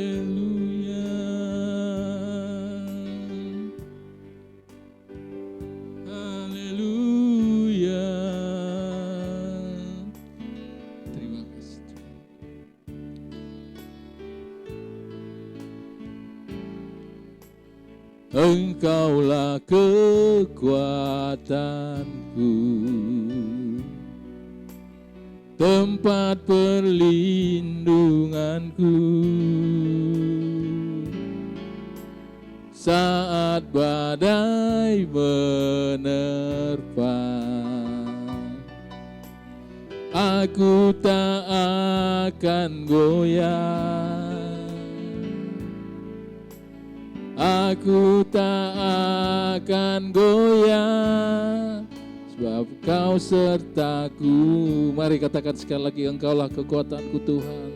Haleluya. Haleluya. Terima kasih. Engkaulah kekuatanku, tempat perlindunganku saat badai menerpa. Aku tak akan goyah, aku tak akan goyah, sebab Kau sertaku. Mari katakan sekali lagi, Engkaulah kekuatanku Tuhan.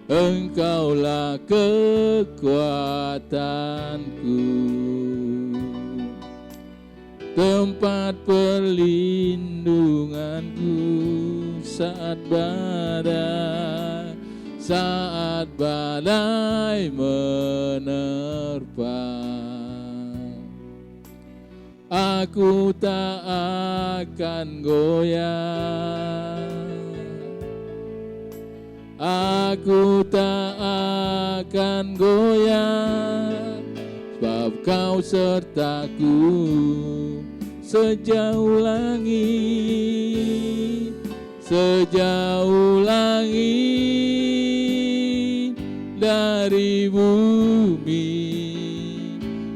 Engkaulah kekuatanku, tempat perlindunganku saat badai menerpa. Aku tak akan goyah, aku tak akan goyah, sebab Kau sertaku. Sejauh langit dari bumi,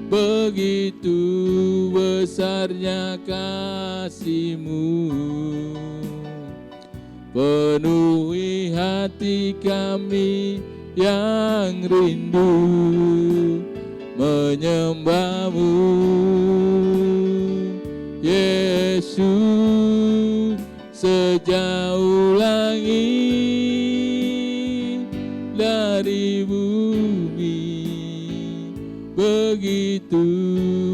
begitu besarnya kasih-Mu. Penuhi hati kami yang rindu menyembah-Mu, Yesus. Sejauh langit dari bumi, begitu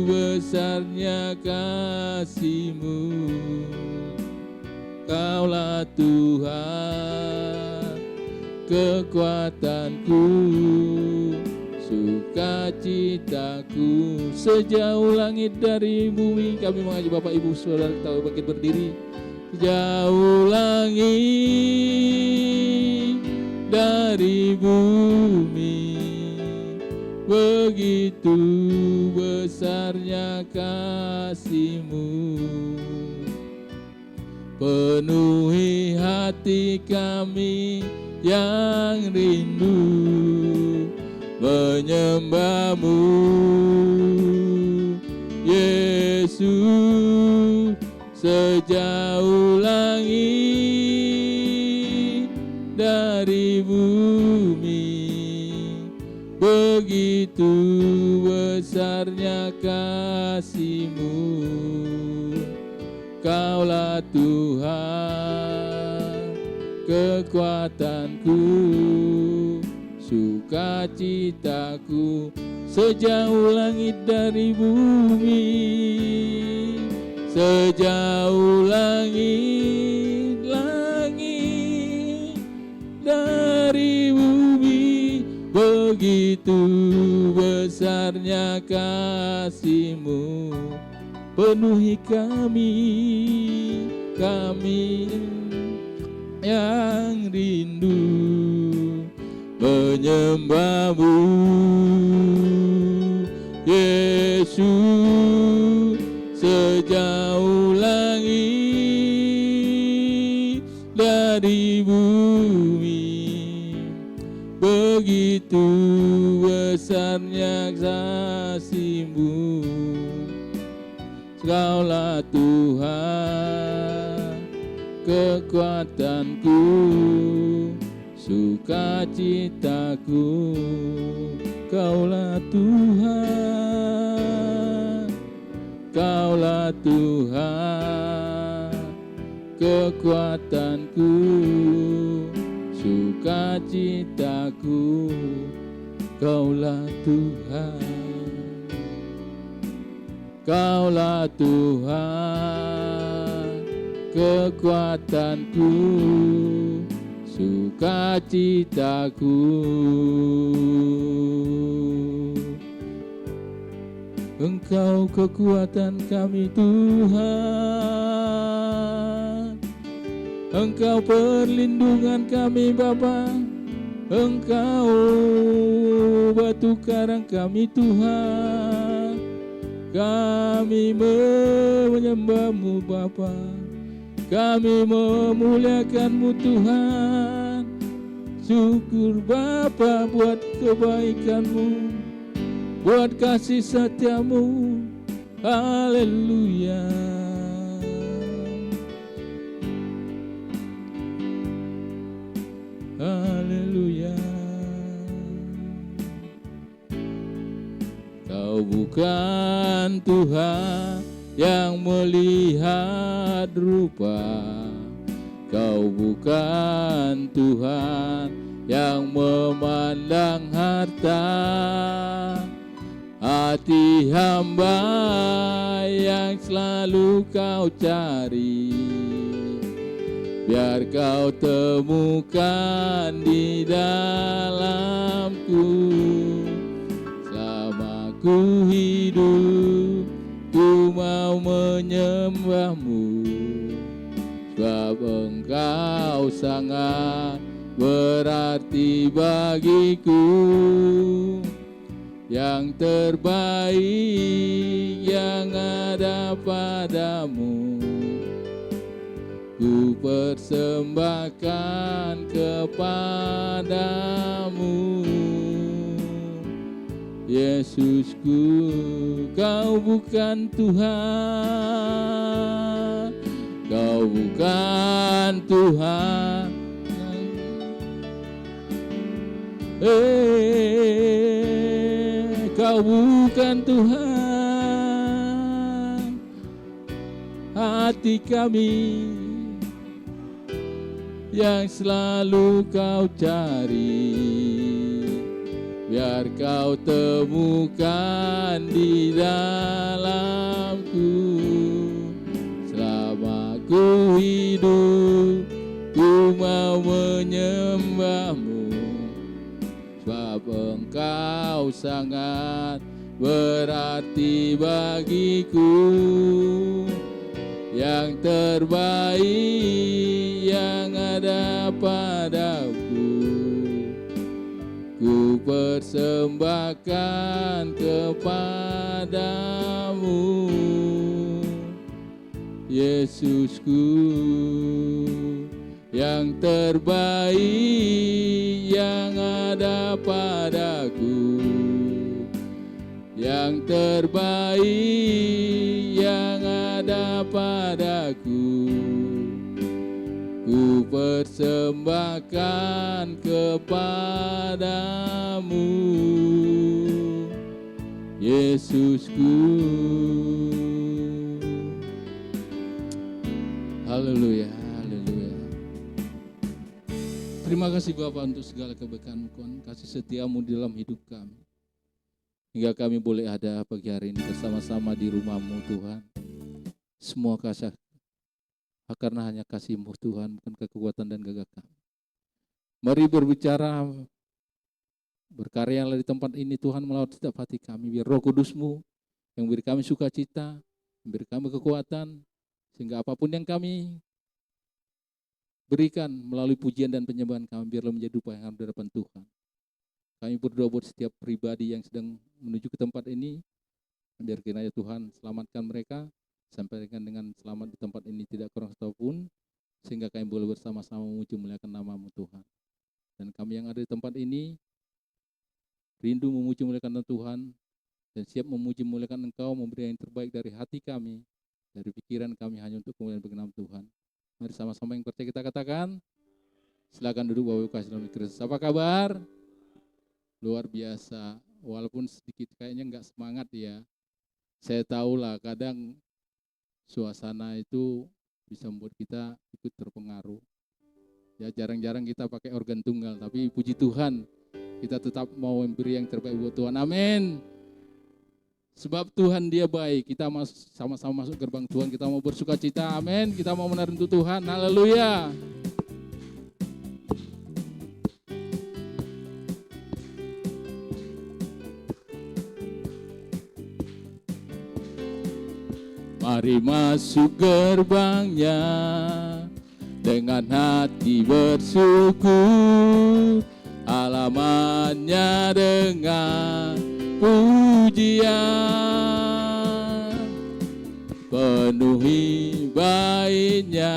besarnya kasih-Mu. Kaulah Tuhan, kekuatanku, sukacitaku. Sejauh langit dari bumi. Kami mengajak Bapak Ibu Saudara tahu bangkit berdiri. Sejauh langit dari bumi, begitu besarnya kasih-Mu. Penuhi hati kami yang rindu menyembah-Mu, Yesus. Sejauh langit dari bumi, begitu besarnya kasih-Mu. Kaulah Tuhan, kekuatanku, sukacitaku. Sejauh langit dari bumi, sejauh langit dari bumi, begitu besarnya kasih-Mu. Penuhi kami yang rindu menyembah-Mu, Yesus. Sejauh langit dari bumi, begitu besarnya kasih-Mu. Kaulah Tuhan, kekuatanku, sukacitaku. Kaulah Tuhan, Kaulah Tuhan, kekuatanku, sukacitaku. Kaulah Tuhan, Kaulah Tuhan, kekuatanku, sukacitaku. Engkau kekuatan kami Tuhan, Engkau perlindungan kami Bapa, Engkau batu karang kami Tuhan. Kami menyembah-Mu Bapa, kami memuliakan-Mu Tuhan. Syukur Bapa buat kebaikan-Mu, buat kasih setia-Mu. Haleluya. Haleluya. Kau bukan Tuhan yang melihat rupa, Kau bukan Tuhan yang memandang harta. Hati hamba yang selalu Kau cari, biar Kau temukan di dalamku. Selama ku hidup, ku mau menyembah-Mu, sebab Engkau sangat berarti bagiku. Yang terbaik yang ada padamu, ku persembahkan kepadamu. Yesusku, Kau bukan Tuhan, Kau bukan Tuhan. Kau bukan Tuhan. Hati kami yang selalu Kau cari, biar Kau temukan di dalamku. Selama ku hidup, ku mau menyembah-Mu, sebab Engkau sangat berarti bagiku. Yang terbaik yang ada padaku, ku persembahkan kepadamu. Yesusku, yang terbaik yang ada padaku, yang terbaik yang ada padaku, ku persembahkan kepadamu. Yesusku. Haleluya, haleluya. Terima kasih Bapa untuk segala kebaikan-Mu, kasih setia-Mu dalam hidup kami. Hingga kami boleh ada pagi hari ini bersama-sama di rumah-Mu Tuhan. Semua kasih karena hanya kasih-Mu Tuhan, bukan kekuatan dan gagah kami. Mari berbicara, berkarya di tempat ini Tuhan, melalui setiap hati kami. Biar Roh Kudus-Mu yang beri kami sukacita, beri kami kekuatan, sehingga apapun yang kami berikan melalui pujian dan penyembahan kami, biarlah menjadi upaya yang di hadapan Tuhan. Kami berdoa buat setiap pribadi yang sedang menuju ke tempat ini, biar kiranya Tuhan selamatkan mereka, sampaikan dengan selamat di tempat ini, tidak kurang satupun, sehingga kami boleh bersama-sama memuji muliakan nama-Mu Tuhan. Dan kami yang ada di tempat ini, rindu memuji muliakan Tuhan, dan siap memuji muliakan Engkau, memberi yang terbaik dari hati kami, dari pikiran kami hanya untuk kemuliaan bagi nama Tuhan. Mari sama-sama yang percaya kita katakan, silakan duduk Bapak Ibu kasih dalam Kristus. Apa kabar? Luar biasa, walaupun sedikit kayaknya enggak semangat ya. Saya tahulah kadang suasana itu bisa membuat kita ikut terpengaruh. Ya jarang-jarang kita pakai organ tunggal, tapi puji Tuhan kita tetap mau memberi yang terbaik buat Tuhan. Amin. Sebab Tuhan Dia baik, kita sama-sama masuk gerbang Tuhan, kita mau bersuka cita, amin. Kita mau menaruh untuk Tuhan, haleluya. Mari masuk gerbangnya dengan hati bersyukur, halamannya dengan pujian. Penuhi baitnya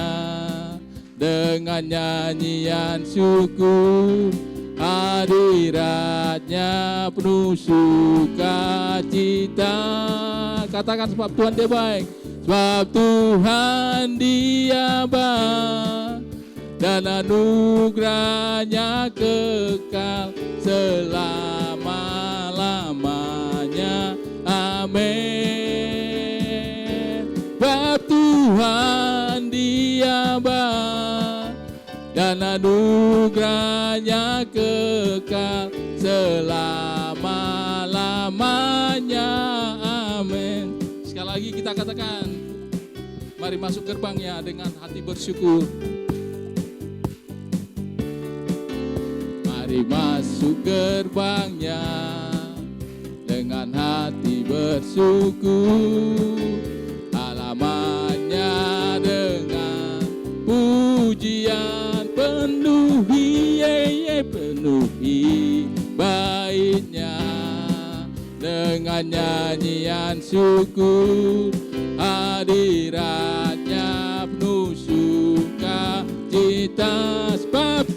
dengan nyanyian syukur, hadiratnya penuh sukacita. Katakan sebab Tuhan dia baik, sebab Tuhan dia baik dan anugerahnya kekal selama-lamanya. Amin. Sebab Tuhan dia baik dan anugerahnya kekal selama-lamanya. Amin. Sekali lagi kita katakan, mari masuk gerbangnya dengan hati bersyukur. Mari masuk gerbangnya dengan hati bersyukur, halamannya dengan pujian. Penuhi baitnya dengan nyanyian syukur, hadiratnya penuh sukacita. Sebab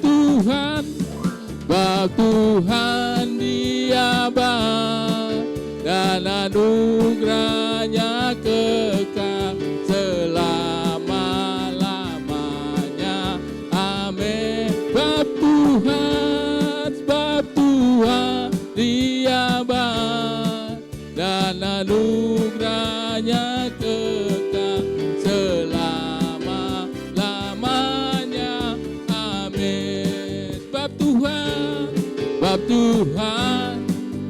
Tuhan dia baik dan anugerahnya kekal selama-lamanya. Amin. Sebab Tuhan dia baik dan anugerahnya kekal selama-lamanya. Amin. Sebab Tuhan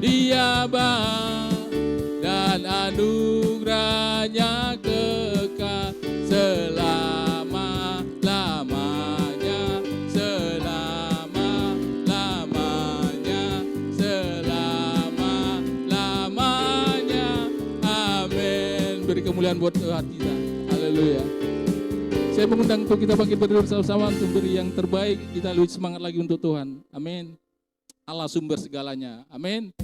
dia baik dan anugerahnya kekal selama-lamanya. Beri kemuliaan buat Tuhan kita. Haleluya. Saya mengundang untuk kita bangkit berdiri bersama-sama untuk beri yang terbaik. Kita lebih semangat lagi untuk Tuhan. Amin. Allah sumber segalanya. Amin.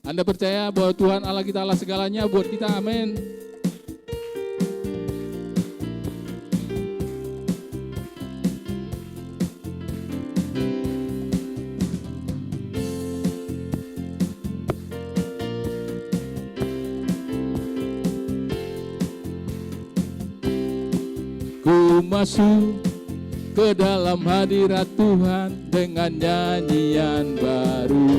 Anda percaya bahwa Tuhan Allah kita Allah segalanya buat kita. Amin. Ku masuk ke dalam hadirat Tuhan dengan nyanyian baru,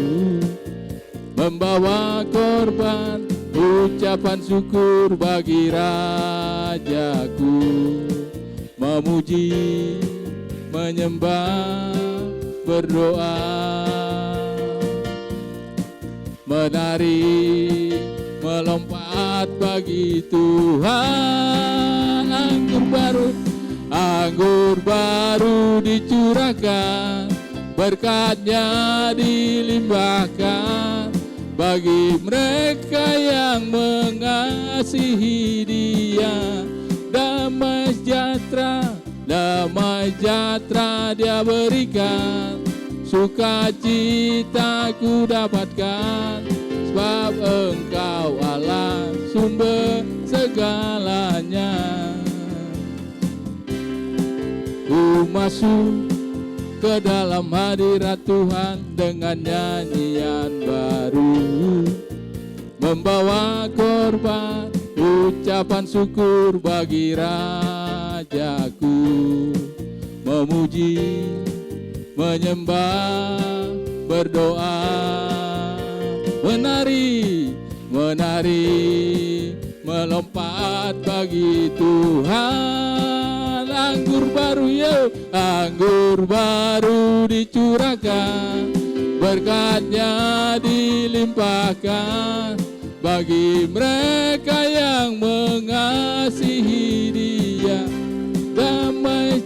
membawa korban ucapan syukur bagi Rajaku, memuji, menyembah, berdoa, menari, melompat bagi Tuhan. Anggur baru dicurahkan, berkatnya dilimpahkan bagi mereka yang mengasihi Dia. Damai sejahtera Dia berikan, sukacita ku dapatkan, sebab Engkau Allah sumber segalanya. Ku masuk ke dalam hadirat Tuhan dengan nyanyian baru, membawa korban ucapan syukur bagi Rajaku, memuji, menyembah, berdoa, menari, melompat bagi Tuhan. Anggur baru dicurahkan, berkatnya dilimpahkan bagi mereka yang mengasihi Dia. Damai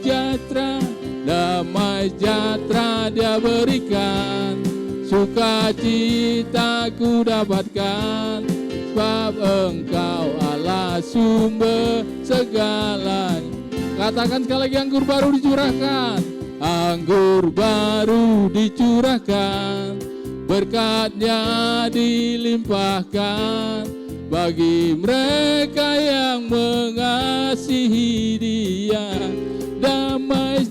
sejahtera Dia berikan, sukacita ku dapatkan, sebab Engkau Allah sumber segalanya. Katakan sekali lagi, anggur baru dicurahkan. Anggur baru dicurahkan, berkatnya dilimpahkan bagi mereka yang mengasihi Dia. Damai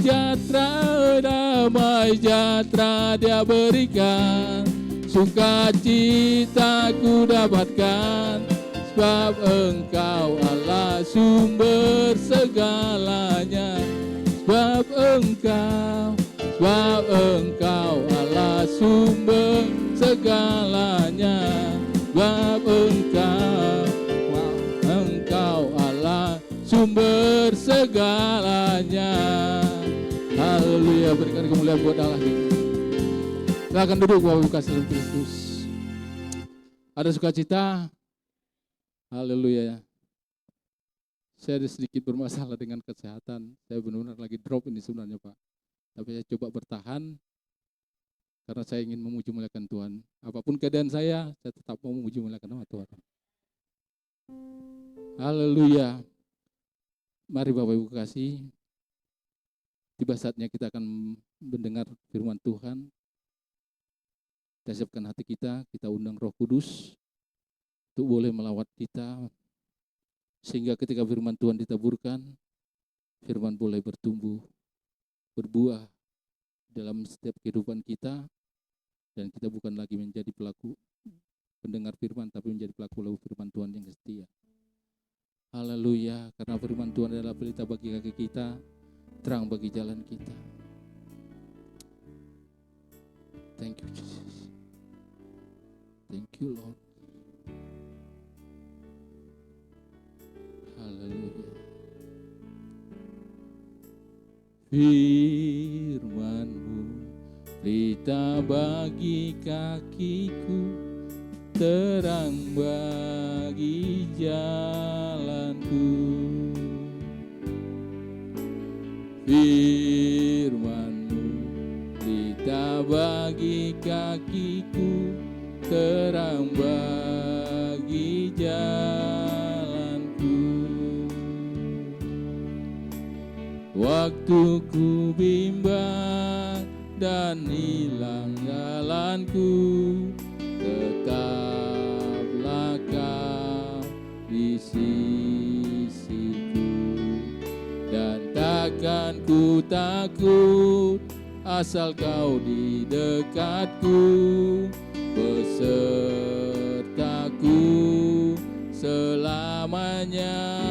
sejahtera Dia berikan, sukacita ku dapatkan, sebab Engkau Allah sumber segalanya. Sebab Engkau Allah sumber segalanya. Sebab Engkau Allah sumber segalanya. Haleluya, berikan kemuliaan buat Allah kita. Silakan duduk Bapak Ibu kasih dalam Kristus. Ada sukacita? Haleluya. Saya ada sedikit bermasalah dengan kesehatan. Saya benar-benar lagi drop ini sebenarnya Pak. Tapi saya coba bertahan karena saya ingin memuji muliakan Tuhan. Apapun keadaan saya tetap mau memuji muliakan nama Tuhan. Haleluya. Mari Bapak Ibu kasih. Tiba saatnya kita akan mendengar firman Tuhan. Kita siapkan hati kita undang Roh Kudus untuk boleh melawat kita. Sehingga ketika firman Tuhan ditaburkan, firman boleh bertumbuh, berbuah dalam setiap kehidupan kita, dan kita bukan lagi menjadi pelaku pendengar firman, tapi menjadi pelaku firman Tuhan yang setia. Haleluya, karena firman Tuhan adalah pelita bagi kaki kita, terang bagi jalan kita. Thank you Jesus. Thank you Lord. Haleluya. Firman-Mu pelita bagi kakiku, terang bagi jalanku. Firman-Mu pelita bagi kakiku, terang bagi jalanku. Waktu ku bimbang dan hilang jalanku, tetaplah Kau di sisiku, dan takkan ku takut asal Kau di dekatku, besertaku selamanya.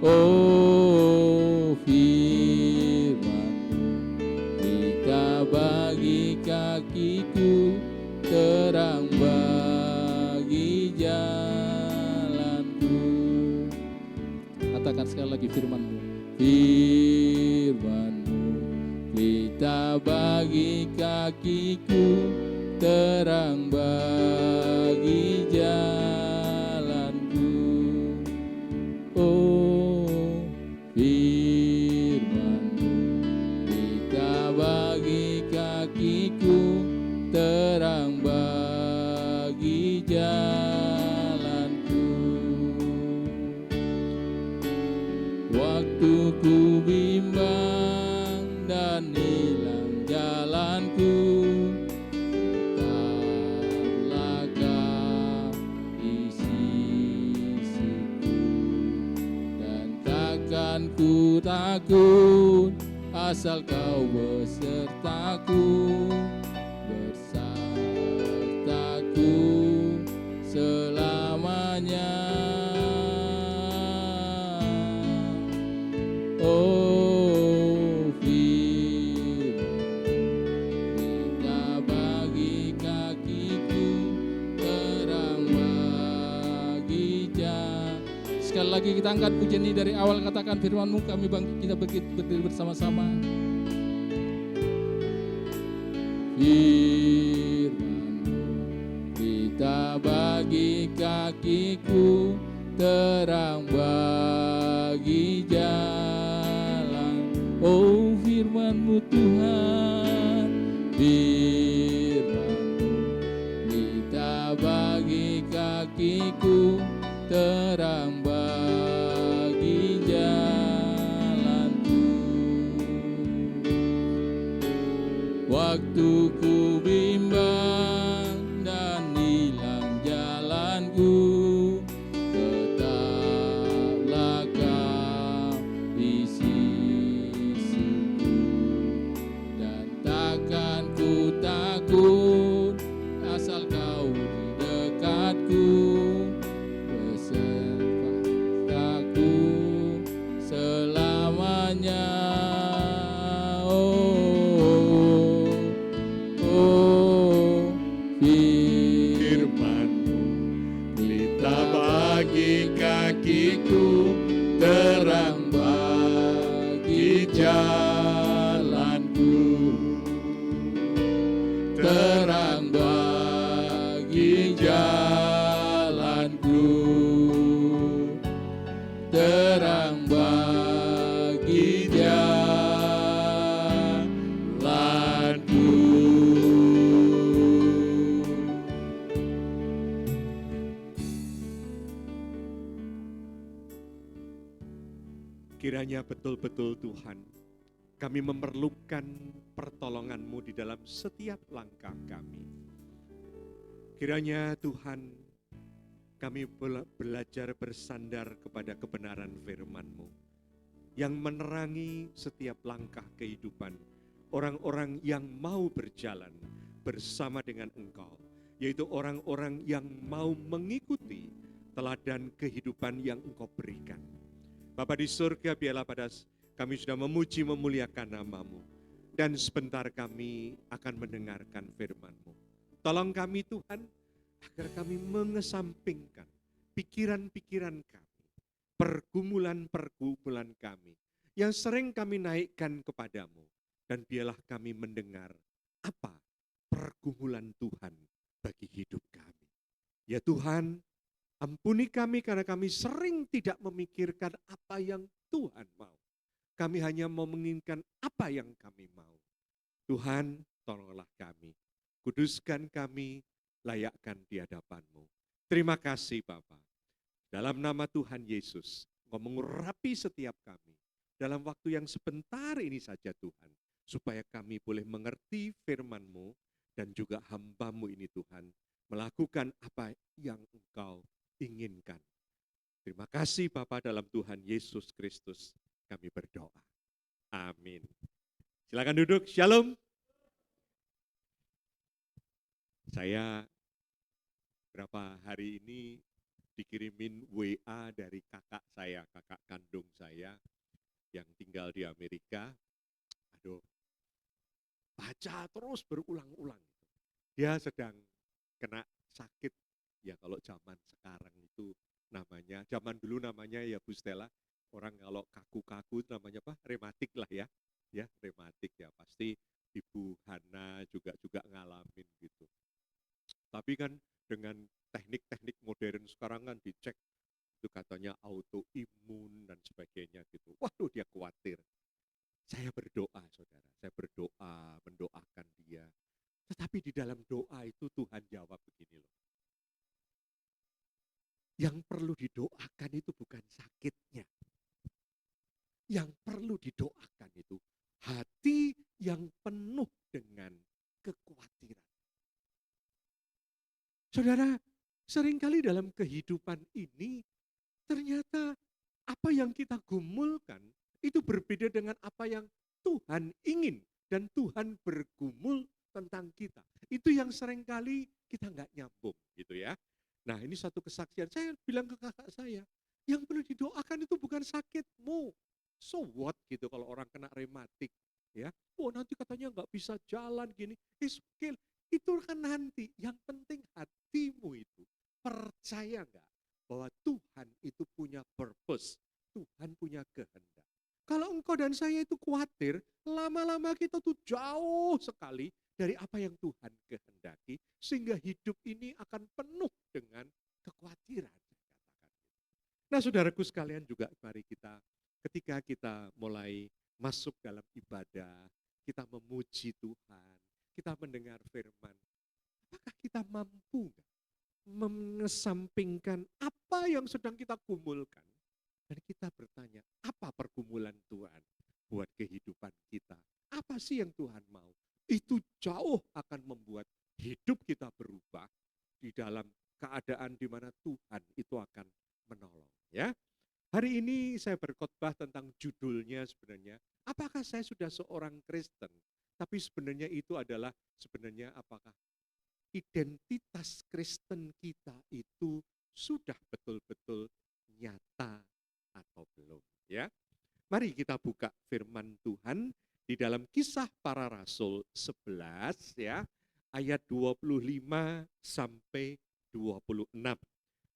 Oh firman-Mu pelita bagi kakiku, terang bagi jalanku. Katakan sekali lagi, firman-Mu. Firman-Mu pelita bagi kakiku, terang bagi jalanku. Oh firman-Mu pelita bagi kakiku, terang bagi jalanku. Waktu ku bimbang dan hilang jalanku, tetaplah Kau di sisiku, dan takkan ku takut asal Kau besertaku, besertaku selamanya. Oh firman-Mu pelita bagi kakiku, terang bagi jalan. Sekali lagi kita angkat pujian ini dari awal, katakan firman-Mu, kami bangkit, kita berdiri bersama-sama. Firman-Mu pelita bagi kakiku, terang bagi jalan. Oh firman-Mu Tuhan, firman-Mu pelita bagi kakiku, kakiku, terang bagi jalanku. Waktu ku bimbang dan hilang jalanku, tetaplah Kau di sisiku. Dan takkan ku takut, asal Kau di dekatku, besertaku selamanya. Firman-Mu pelita bagi kakiku, terang bagi jalanku. Terang bagi jalanku, terang bagi jalanku. Kiranya betul-betul Tuhan, kami memerlukan pertolongan-Mu di dalam setiap langkah kami. Kiranya Tuhan, kami belajar bersandar kepada kebenaran firman-Mu yang menerangi setiap langkah kehidupan orang-orang yang mau berjalan bersama dengan Engkau, yaitu orang-orang yang mau mengikuti teladan kehidupan yang Engkau berikan. Bapa di surga, biarlah pada kami sudah memuji memuliakan nama-Mu, dan sebentar kami akan mendengarkan firman-Mu. Tolong kami Tuhan, agar kami mengesampingkan pikiran-pikiran kami, pergumulan-pergumulan kami, yang sering kami naikkan kepadamu, dan biarlah kami mendengar apa pergumulan Tuhan bagi hidup kami. Ya Tuhan, ampuni kami karena kami sering tidak memikirkan apa yang Tuhan mau. Kami hanya mau menginginkan apa yang kami mau. Tuhan, tolonglah kami. Kuduskan kami, layakkan di hadapan-Mu. Terima kasih Bapa. Dalam nama Tuhan Yesus, Engkau mengurapi setiap kami. Dalam waktu yang sebentar ini saja Tuhan. Supaya kami boleh mengerti firman-Mu dan juga hamba-Mu ini Tuhan. Melakukan apa yang Engkau inginkan. Terima kasih Bapa, dalam Tuhan Yesus Kristus kami berdoa. Amin. Silakan duduk. Shalom. Saya berapa hari ini dikirimin WA dari kakak saya, kakak kandung saya yang tinggal di Amerika. Aduh, baca terus berulang-ulang. Dia sedang kena sakit. Ya kalau zaman sekarang itu namanya, zaman dulu namanya ya Bu Stella, orang kalau kaku-kaku namanya apa? Rematik lah ya. Ya, rematik ya. Pasti Ibu Hana juga ngalamin gitu. Tapi kan dengan teknik-teknik modern sekarang kan dicek itu katanya autoimun dan sebagainya gitu. Waduh, dia khawatir. Saya berdoa saudara, saya berdoa, mendoakan dia. Tetapi di dalam doa itu Tuhan jawab begini loh. Yang perlu didoakan itu bukan sakitnya. Yang perlu didoakan itu hati yang penuh dengan kekhawatiran. Saudara, seringkali dalam kehidupan ini ternyata apa yang kita gumulkan itu berbeda dengan apa yang Tuhan ingin dan Tuhan bergumul tentang kita. Itu yang seringkali kita nggak nyambung gitu ya. Nah ini satu kesaksian, saya bilang ke kakak saya, yang perlu didoakan itu bukan sakitmu. So what gitu kalau orang kena rematik ya. Oh nanti katanya nggak bisa jalan gini. It's okay. Itu kan nanti, yang penting hatimu itu percaya nggak bahwa Tuhan itu punya purpose, Tuhan punya kehendak. Kalau engkau dan saya itu khawatir, lama-lama kita tuh jauh sekali dari apa yang Tuhan kehendaki, sehingga hidup ini akan penuh dengan kekhawatiran. Nah saudaraku sekalian juga mari kita, ketika kita mulai masuk dalam ibadah, kita memuji Tuhan, kita mendengar firman, apakah kita mampu mengesampingkan apa yang sedang kita gumulkan. Dan kita bertanya, apa pergumulan Tuhan buat kehidupan kita? Apa sih yang Tuhan mau? Itu jauh akan membuat hidup kita berubah di dalam keadaan di mana Tuhan itu akan menolong. Ya, hari ini saya berkhotbah tentang judulnya sebenarnya, apakah saya sudah seorang Kristen? Tapi sebenarnya itu adalah sebenarnya apakah identitas Kristen kita itu sudah betul-betul nyata atau belum, ya. Mari kita buka firman Tuhan di dalam Kisah Para Rasul 11 ya, ayat 25 sampai 26.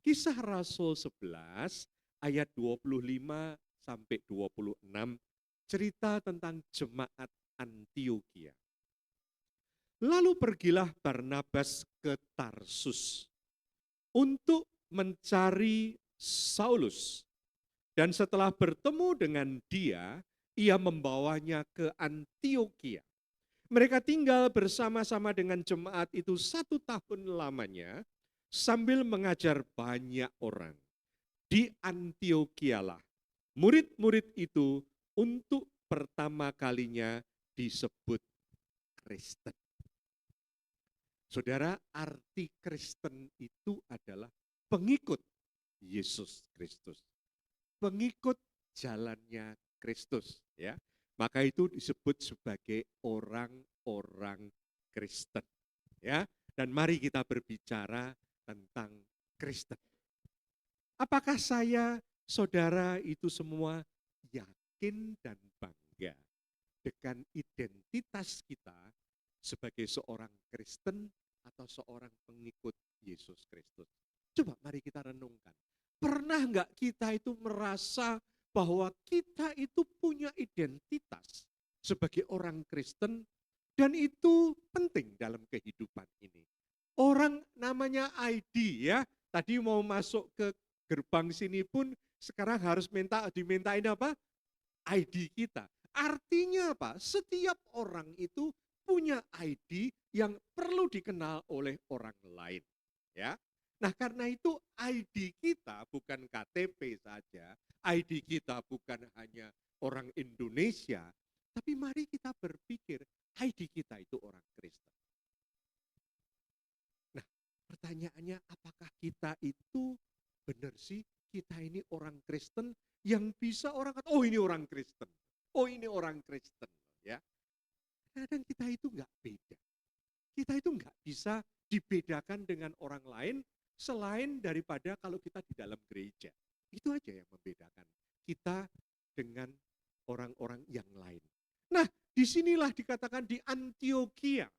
Kisah Rasul 11 ayat 25 sampai 26 cerita tentang jemaat Antiokhia. Lalu pergilah Barnabas ke Tarsus untuk mencari Saulus. Dan setelah bertemu dengan dia, ia membawanya ke Antiokhia. Mereka tinggal bersama-sama dengan jemaat itu 1 tahun lamanya, sambil mengajar banyak orang. Di Antiokhia murid-murid itu untuk pertama kalinya disebut Kristen. Saudara, arti Kristen itu adalah pengikut Yesus Kristus. Pengikut jalannya Kristus, ya. Maka itu disebut sebagai orang-orang Kristen, ya. Dan mari kita berbicara tentang Kristen. Apakah saya, saudara itu semua yakin dan bangga dengan identitas kita sebagai seorang Kristen atau seorang pengikut Yesus Kristus? Coba mari kita renungkan. Pernah enggak kita itu merasa bahwa kita itu punya identitas sebagai orang Kristen dan itu penting dalam kehidupan ini. Orang namanya ID ya, tadi mau masuk ke gerbang sini pun sekarang harus dimintain apa? ID kita. Artinya apa? Setiap orang itu punya ID yang perlu dikenal oleh orang lain. Ya. Nah, karena itu ID kita bukan KTP saja, ID kita bukan hanya orang Indonesia, tapi mari kita berpikir ID kita itu orang Kristen. Nah, pertanyaannya apakah kita itu benar sih kita ini orang Kristen yang bisa orang kata, oh ini orang Kristen, oh ini orang Kristen, ya. Kadang kita itu enggak beda. Kita itu enggak bisa dibedakan dengan orang lain selain daripada kalau kita di dalam gereja. Itu aja yang membedakan kita dengan orang-orang yang lain. Nah, disinilah dikatakan di Antiokhia.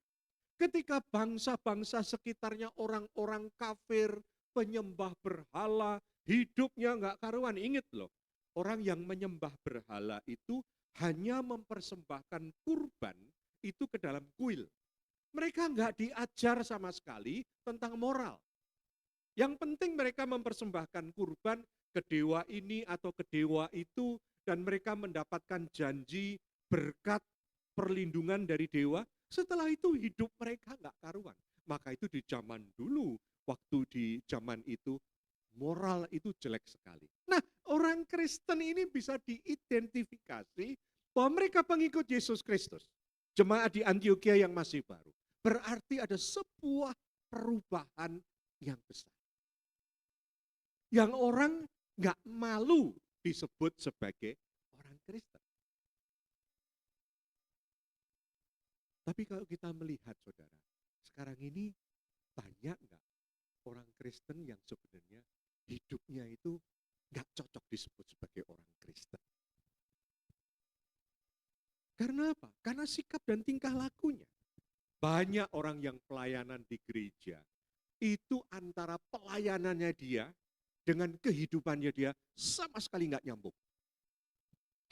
Ketika bangsa-bangsa sekitarnya orang-orang kafir, penyembah berhala, hidupnya enggak karuan. Ingat loh, orang yang menyembah berhala itu hanya mempersembahkan kurban itu ke dalam kuil. Mereka enggak diajar sama sekali tentang moral. Yang penting mereka mempersembahkan kurban ke dewa ini atau ke dewa itu dan mereka mendapatkan janji berkat perlindungan dari dewa. Setelah itu hidup mereka enggak karuan. Maka itu di zaman dulu, waktu di zaman itu moral itu jelek sekali. Nah, orang Kristen ini bisa diidentifikasi bahwa mereka pengikut Yesus Kristus. Jemaat di Antiokhia yang masih baru. Berarti ada sebuah perubahan yang besar. Yang orang nggak malu disebut sebagai orang Kristen. Tapi kalau kita melihat saudara, sekarang ini banyak nggak orang Kristen yang sebenarnya hidupnya itu nggak cocok disebut sebagai orang Kristen. Karena apa? Karena sikap dan tingkah lakunya. Banyak orang yang pelayanan di gereja, itu antara pelayanannya dia dengan kehidupannya dia sama sekali nggak nyambung.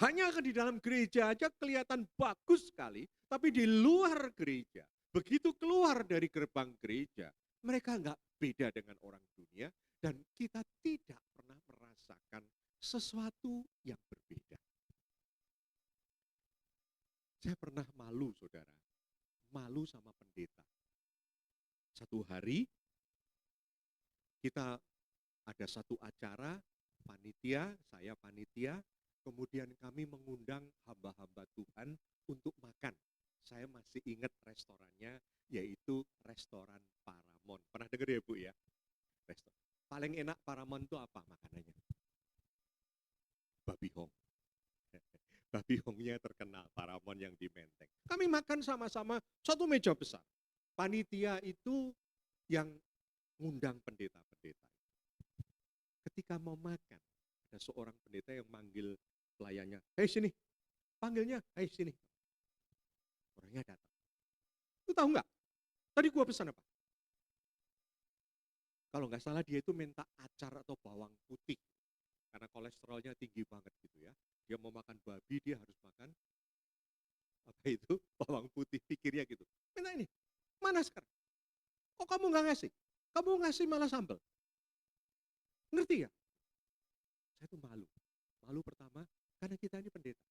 Hanya di dalam gereja aja kelihatan bagus sekali, tapi di luar gereja, begitu keluar dari gerbang gereja, mereka nggak beda dengan orang dunia dan kita tidak pernah merasakan sesuatu yang berbeda. Saya pernah malu, saudara. Malu sama pendeta. Satu hari, Kita ada satu acara, panitia, saya panitia, kemudian kami mengundang hamba-hamba Tuhan untuk makan. Saya masih ingat restorannya, yaitu restoran Paramount. Pernah dengar ya Bu ya? Paling enak Paramount itu apa makanannya? Babi hong. Babi hongnya terkenal, Paramount yang di Menteng. Kami makan sama-sama satu meja besar. Panitia itu yang ngundang pendeta-pendeta. Ketika mau makan, ada seorang pendeta yang manggil pelayannya, "Hei sini." Panggilnya, "Hei sini." Orangnya datang. Lu tahu nggak? Tadi gua pesan apa? Kalau nggak salah dia itu minta acar atau bawang putih. Karena kolesterolnya tinggi banget gitu ya. Dia mau makan babi, dia harus makan apa itu bawang putih, pikirnya gitu. Minta ini, mana sekarang? Kok kamu nggak ngasih? Kamu ngasih malah sambal. Ngerti ya? Saya tuh malu. Malu pertama, karena kita ini pendeta.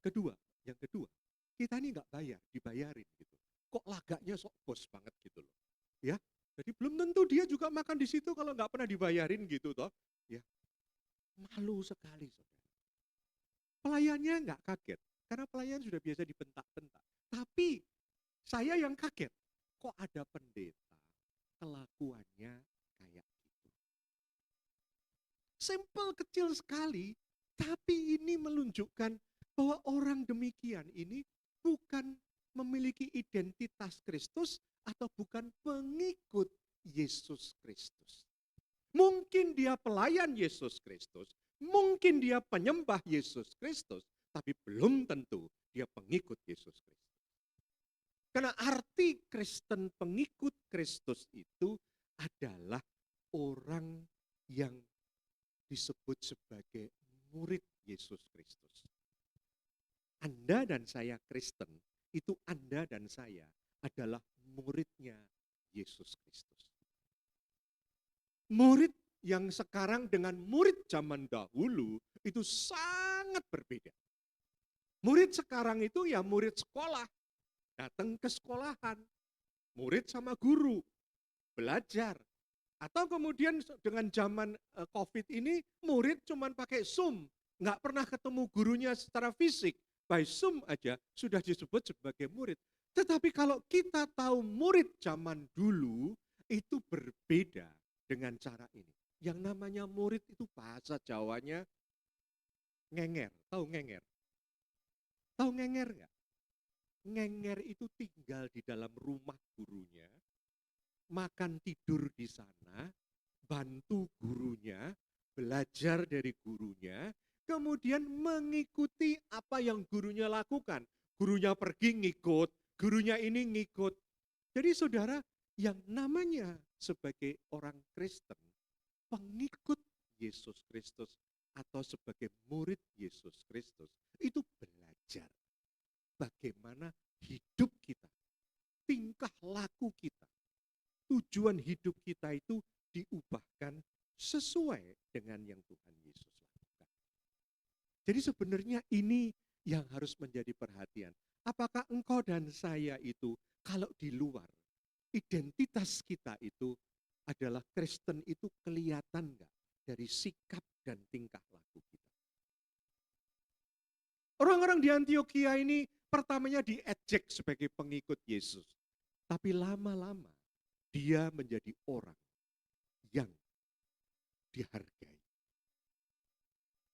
Kedua, yang kedua, kita ini nggak bayar, dibayarin gitu. Kok lagaknya sok bos banget gitu loh. Ya, jadi belum tentu dia juga makan di situ kalau nggak pernah dibayarin gitu toh. Ya, malu sekali saudara. Pelayannya nggak kaget, karena pelayan sudah biasa dibentak-bentak. Tapi saya yang kaget, kok ada pendeta kelakuannya kayak gitu. Simple kecil sekali, tapi ini menunjukkan bahwa orang demikian ini bukan memiliki identitas Kristus atau bukan pengikut Yesus Kristus. Mungkin dia pelayan Yesus Kristus, mungkin dia penyembah Yesus Kristus, tapi belum tentu dia pengikut Yesus Kristus. Karena arti Kristen pengikut Kristus itu adalah orang yang disebut sebagai murid Yesus Kristus. Anda dan saya Kristen, itu Anda dan saya adalah muridnya Yesus Kristus. Murid yang sekarang dengan murid zaman dahulu itu sangat berbeda. Murid sekarang itu ya murid sekolah, datang ke sekolahan, murid sama guru, belajar. Atau kemudian dengan zaman COVID ini, murid cuma pakai Zoom, nggak pernah ketemu gurunya secara fisik. By Zoom aja sudah disebut sebagai murid. Tetapi kalau kita tahu murid zaman dulu, itu berbeda dengan cara ini. Yang namanya murid itu bahasa Jawanya ngenger. Tahu ngenger? Tahu ngenger nggak? Ngenger itu tinggal di dalam rumah gurunya, makan tidur di sana, bantu gurunya, belajar dari gurunya, kemudian mengikuti apa yang gurunya lakukan. Gurunya pergi ngikut, gurunya ini ngikut. Jadi saudara, yang namanya sebagai orang Kristen, pengikut Yesus Kristus atau sebagai murid Yesus Kristus, itu belajar bagaimana hidup kita, tingkah laku kita, tujuan hidup kita itu diubahkan sesuai dengan yang Tuhan Yesus lakukan. Jadi sebenarnya ini yang harus menjadi perhatian. Apakah engkau dan saya itu kalau di luar, identitas kita itu adalah Kristen itu kelihatan enggak dari sikap dan tingkah laku kita. Orang-orang di Antioquia ini pertamanya diejek sebagai pengikut Yesus. Tapi lama-lama dia menjadi orang yang dihargai.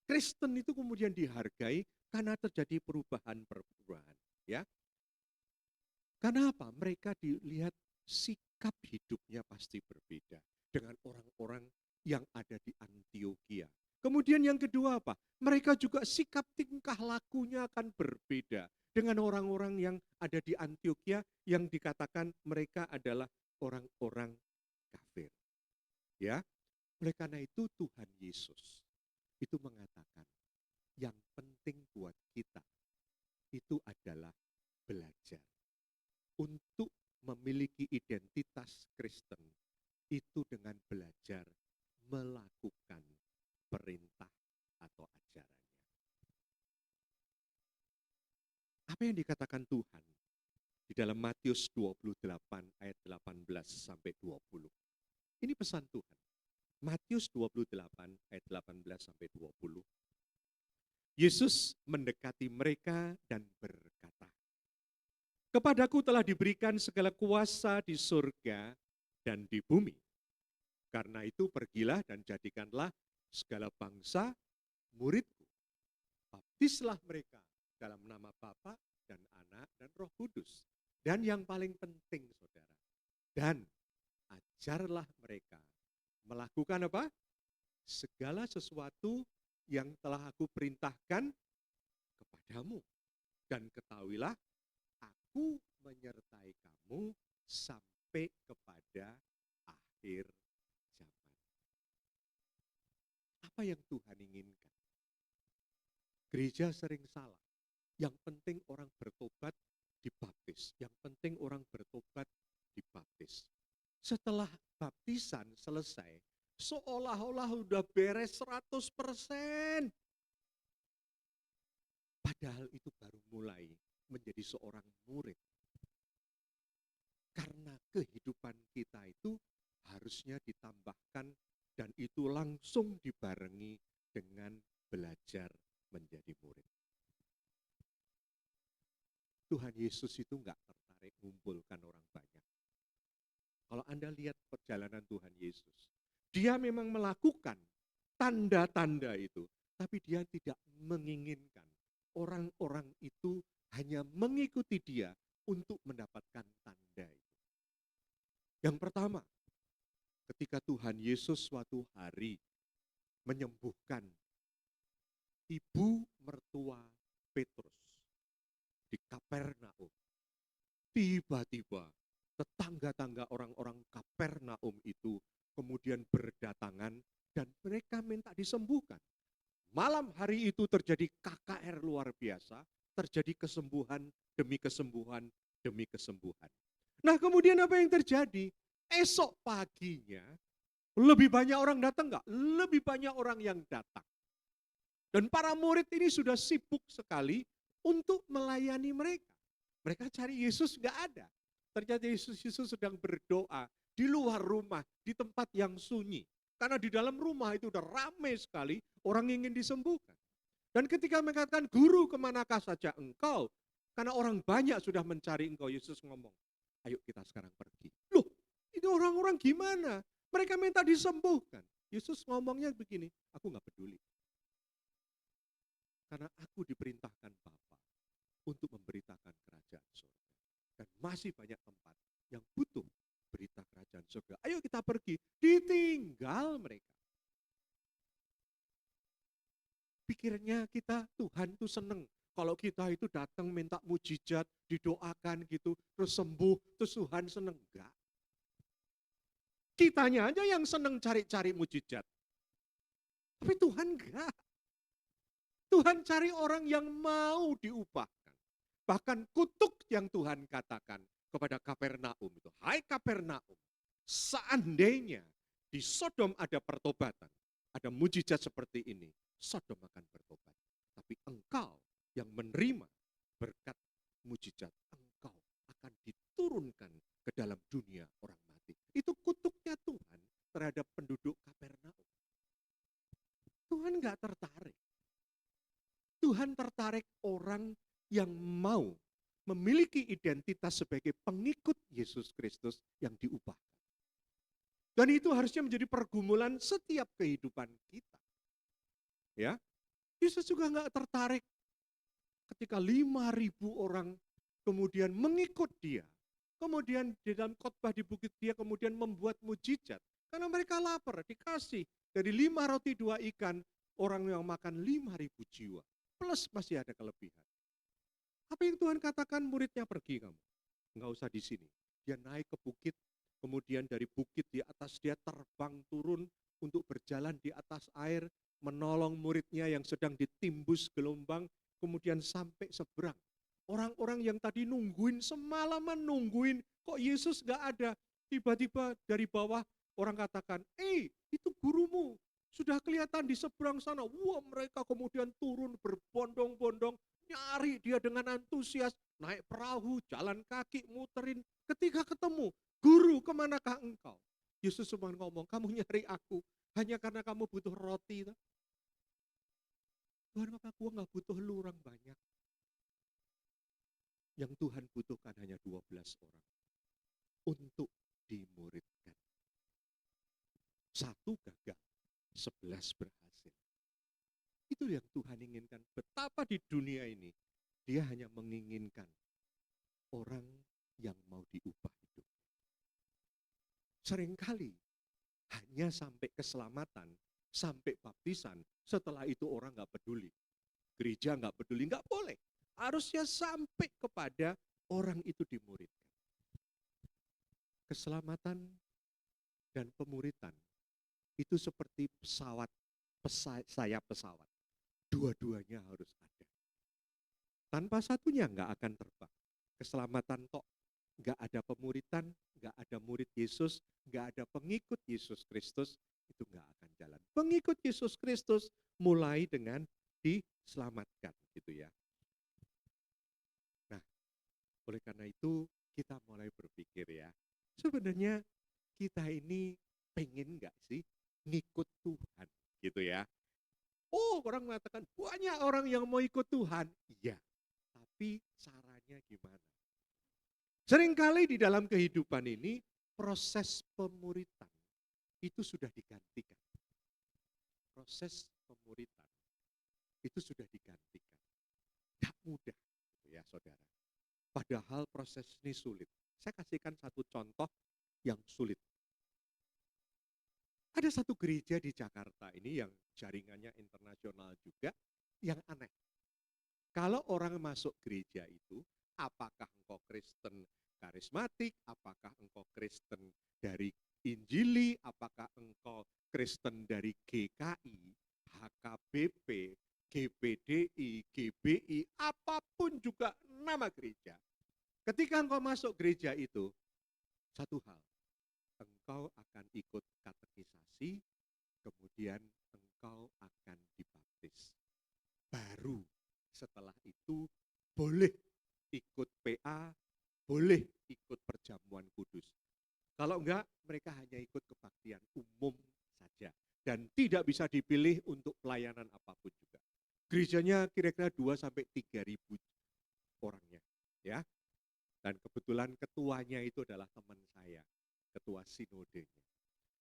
Kristen itu kemudian dihargai karena terjadi perubahan-perubahan. Ya. Karena apa? Mereka dilihat sikap hidupnya pasti berbeda dengan orang-orang yang ada di Antioquia. Kemudian yang kedua apa? Mereka juga sikap tingkah lakunya akan berbeda dengan orang-orang yang ada di Antioquia yang dikatakan mereka adalah orang-orang kafir. Ya. Oleh karena itu Tuhan Yesus itu mengatakan yang penting buat kita itu adalah belajar untuk memiliki identitas Kristen itu dengan belajar melakukan perintah atau ajarannya. Apa yang dikatakan Tuhan di dalam Matius 28 ayat 18 sampai 20? Ini pesan Tuhan. Matius 28 ayat 18 sampai 20. Yesus mendekati mereka dan berkata, "Kepadaku telah diberikan segala kuasa di surga dan di bumi. Karena itu pergilah dan jadikanlah segala bangsa muridku. Baptislah mereka dalam nama Bapa dan Anak dan Roh Kudus. Dan yang paling penting saudara, dan ajarlah mereka melakukan apa? Segala sesuatu yang telah aku perintahkan kepadamu. Dan ketahuilah, aku menyertai kamu sampai kepada akhir zaman." Apa yang Tuhan inginkan? Gereja sering salah. Yang penting orang bertobat, dibaptis. Yang penting orang bertobat, dibaptis. Setelah baptisan selesai, seolah-olah udah beres 100%. Padahal itu baru mulai menjadi seorang murid. Karena kehidupan kita itu harusnya ditambahkan dan itu langsung dibarengi dengan belajar menjadi murid. Tuhan Yesus itu nggak tertarik mengumpulkan orang banyak. Kalau Anda lihat perjalanan Tuhan Yesus, dia memang melakukan tanda-tanda itu, tapi dia tidak menginginkan orang-orang itu hanya mengikuti dia untuk mendapatkan tanda itu. Yang pertama, ketika Tuhan Yesus suatu hari menyembuhkan ibu mertua Petrus di Kapernaum, tiba-tiba tetangga-tangga orang-orang Kapernaum itu kemudian berdatangan dan mereka minta disembuhkan. Malam hari itu terjadi KKR luar biasa, terjadi kesembuhan demi kesembuhan demi kesembuhan. Nah, kemudian apa yang terjadi? Esok paginya lebih banyak orang datang enggak? Lebih banyak orang yang datang. Dan para murid ini sudah sibuk sekali untuk melayani mereka. Mereka cari Yesus enggak ada. Ternyata Yesus sedang berdoa di luar rumah, di tempat yang sunyi. Karena di dalam rumah itu udah ramai sekali, orang ingin disembuhkan. Dan ketika mengatakan, "Guru, kemanakah saja engkau?" Karena orang banyak sudah mencari engkau, Yesus ngomong, "Ayo kita sekarang pergi." Loh, itu orang-orang gimana? Mereka minta disembuhkan. Yesus ngomongnya begini, "Aku gak peduli. Karena aku diperintahkan Bapa untuk memberitakan kerajaan surga. Dan masih banyak tempat yang butuh berita kerajaan surga. Ayo kita pergi." Ditinggal mereka. Pikirnya kita, Tuhan tuh seneng kalau kita itu datang minta mujizat, didoakan gitu, terus sembuh, terus Tuhan seneng. Enggak. Kitanya aja yang seneng cari-cari mujizat. Tapi Tuhan enggak. Tuhan cari orang yang mau diubahkan. Bahkan kutuk yang Tuhan katakan kepada Kapernaum itu, "Hai Kapernaum, seandainya di Sodom ada pertobatan, ada mujizat seperti ini, Sodom akan bertobat. Tapi engkau yang menerima berkat mujizat, engkau akan diturunkan ke dalam dunia orang mati." Itu kutuknya Tuhan terhadap penduduk Kapernaum. Tuhan enggak tertarik. Tuhan tertarik orang yang mau memiliki identitas sebagai pengikut Yesus Kristus yang diubahkan. Dan itu harusnya menjadi pergumulan setiap kehidupan kita. Ya, Yesus juga enggak tertarik ketika 5.000 orang kemudian mengikut dia. Kemudian di dalam khotbah di bukit dia kemudian membuat mujizat. Karena mereka lapar, dikasih dari 5 roti 2 ikan, orang yang makan 5.000 jiwa. Plus masih ada kelebihan. Apa yang Tuhan katakan, muridnya pergi kamu. Enggak usah di sini. Dia naik ke bukit, kemudian dari bukit di atas dia terbang turun untuk berjalan di atas air, menolong muridnya yang sedang ditimbus gelombang, kemudian sampai seberang. Orang-orang yang tadi nungguin, semalaman nungguin, kok Yesus enggak ada. Tiba-tiba dari bawah orang katakan, itu gurumu. Sudah kelihatan di seberang sana. Wah, mereka kemudian turun berbondong-bondong, nyari dia dengan antusias, naik perahu, jalan kaki, muterin. Ketika ketemu, "Guru, kemanakah engkau?" Yesus cuma ngomong, "Kamu nyari aku, Hanya karena kamu butuh roti. Tuhan, maka aku nggak butuh lu orang banyak. Yang Tuhan butuhkan hanya 12 orang untuk dimuridkan. 1 gagal, 11 berhasil. Itu yang Tuhan inginkan. Betapa di dunia ini dia hanya menginginkan orang yang mau diubah hidup. Seringkali hanya sampai keselamatan, sampai baptisan, setelah itu orang nggak peduli. Gereja nggak peduli, nggak boleh. Harusnya sampai kepada orang itu dimuridkan. Keselamatan dan pemuritan itu seperti sayap pesawat. Dua-duanya harus ada. Tanpa satunya nggak akan terbang. Keselamatan tok, nggak ada pemuritan, nggak ada murid Yesus, nggak ada pengikut Yesus Kristus, itu nggak akan jalan. Pengikut Yesus Kristus mulai dengan diselamatkan, gitu ya. Nah, oleh karena itu kita mulai berpikir ya, sebenarnya kita ini pengen nggak sih ngikut Tuhan, gitu ya. Oh, orang mengatakan banyak orang yang mau ikut Tuhan. Iya, tapi caranya gimana? Seringkali di dalam kehidupan ini, proses pemuritan itu sudah digantikan. Proses pemuritan itu sudah digantikan. Tidak mudah, gitu ya saudara. Padahal proses ini sulit. Saya kasihkan satu contoh yang sulit. Ada satu gereja di Jakarta ini yang jaringannya internasional juga, yang aneh. Kalau orang masuk gereja itu, apakah engkau Kristen karismatik, apakah engkau Kristen dari Injili, apakah engkau Kristen dari GKI, HKBP, GPDI, GBI, apapun juga nama gereja. Ketika engkau masuk gereja itu, satu hal, engkau akan ikut katekisasi, kemudian engkau akan dibaptis. Baru setelah itu boleh ikut PA, boleh ikut perjamuan kudus. Kalau enggak, mereka hanya ikut kebaktian umum saja. Dan tidak bisa dipilih untuk pelayanan apapun juga. Gerejanya kira-kira 2-3 ribu orangnya. Ya. Dan kebetulan ketuanya itu adalah teman saya, ketua sinodenya.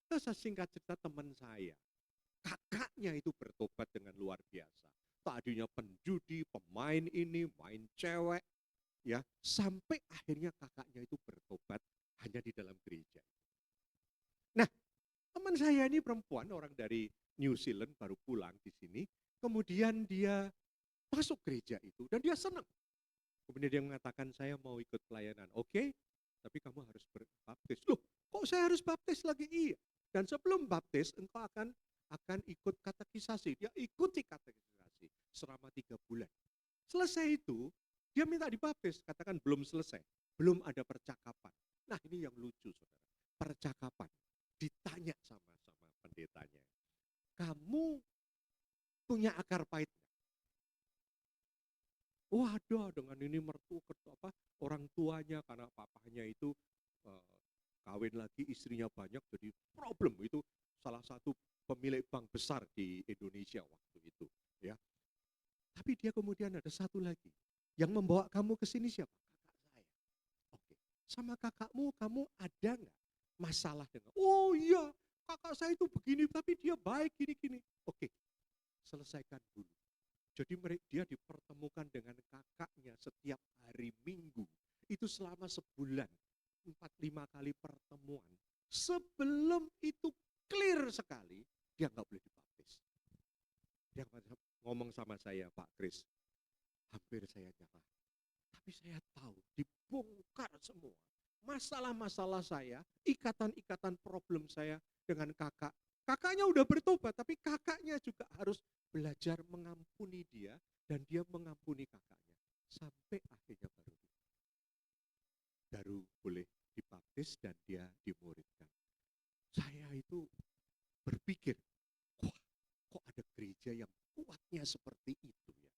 Terus singkat cerita teman saya, kakaknya itu bertobat dengan luar biasa. Tadinya penjudi, pemain ini, main cewek, ya, sampai akhirnya kakaknya itu bertobat hanya di dalam gereja. Nah, teman saya ini perempuan, orang dari New Zealand baru pulang di sini, kemudian dia masuk gereja itu dan dia senang. Kemudian dia mengatakan, saya mau ikut pelayanan. Oke, tapi kamu harus berbaptis. Loh, kok saya harus baptis lagi? Iya. Dan sebelum baptis, engkau akan ikut katekisasi. Dia ikuti katekisasi selama 3 bulan. Selesai itu, dia minta dibaptis. Katakan belum selesai, belum ada percakapan. Nah, ini yang lucu, saudara. Percakapan. Ditanya sama pendetanya. Kamu punya akar pahit? Waduh, dengan ini orang tuanya karena papahnya itu kawin lagi, istrinya banyak, jadi problem itu salah satu pemilik bank besar di Indonesia waktu itu, ya. Tapi dia kemudian ada satu lagi yang membawa kamu ke sini siapa? Kakak saya. Oke, sama kakakmu kamu ada nggak masalah dengan? Oh iya, kakak saya itu begini, tapi dia baik gini-gini. Oke, selesaikan dulu. Jadi dia dipertemukan dengan kakaknya setiap hari Minggu. Itu selama sebulan, 4-5 kali pertemuan. Sebelum itu clear sekali, dia nggak boleh dibaptis. Dia ngomong sama saya, Pak Kris, hampir saya nyerah. Tapi saya tahu, dibongkar semua. Masalah-masalah saya, ikatan-ikatan problem saya dengan kakak. Kakaknya udah bertobat, tapi kakaknya juga harus belajar mengampuni dia, dan dia mengampuni kakaknya. Sampai akhirnya baru boleh dibaptis dan dia dimuridkan. Saya itu berpikir, wah, kok ada gereja yang kuatnya seperti itu ya.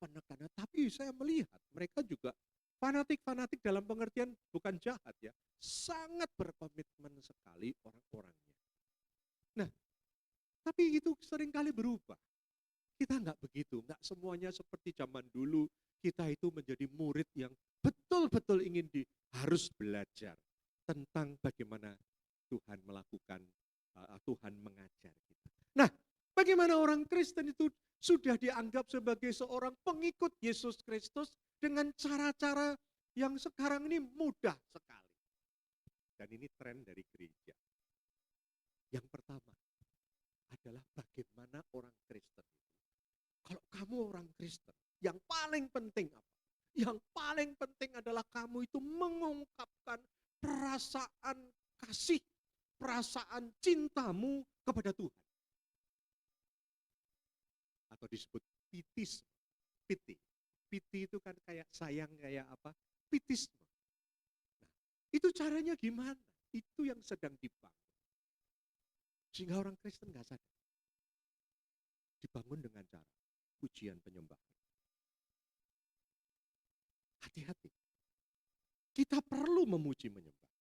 Penekanan, tapi saya melihat mereka juga fanatik-fanatik dalam pengertian bukan jahat ya, sangat berkomitmen sekali orang-orangnya. Nah, Tapi itu seringkali berubah. Kita nggak begitu, nggak semuanya seperti zaman dulu. Kita itu menjadi murid yang betul-betul harus belajar tentang bagaimana Tuhan melakukan, Tuhan mengajar kita. Nah, bagaimana orang Kristen itu sudah dianggap sebagai seorang pengikut Yesus Kristus dengan cara-cara yang sekarang ini mudah sekali. Dan ini tren dari gereja. Yang pertama adalah bagaimana orang Kristen itu. Kalau kamu orang Kristen, yang paling penting apa? Yang paling penting adalah kamu itu mengungkapkan perasaan kasih, perasaan cintamu kepada Tuhan. Atau disebut pitis, piti. Piti itu kan kayak sayang, kayak apa? Pitisme. Nah, itu caranya gimana? Itu yang sedang dibangun. Sehingga orang Kristen nggak sadar. Dibangun dengan cara pujian penyembahan. Hati-hati. Kita perlu memuji menyembah.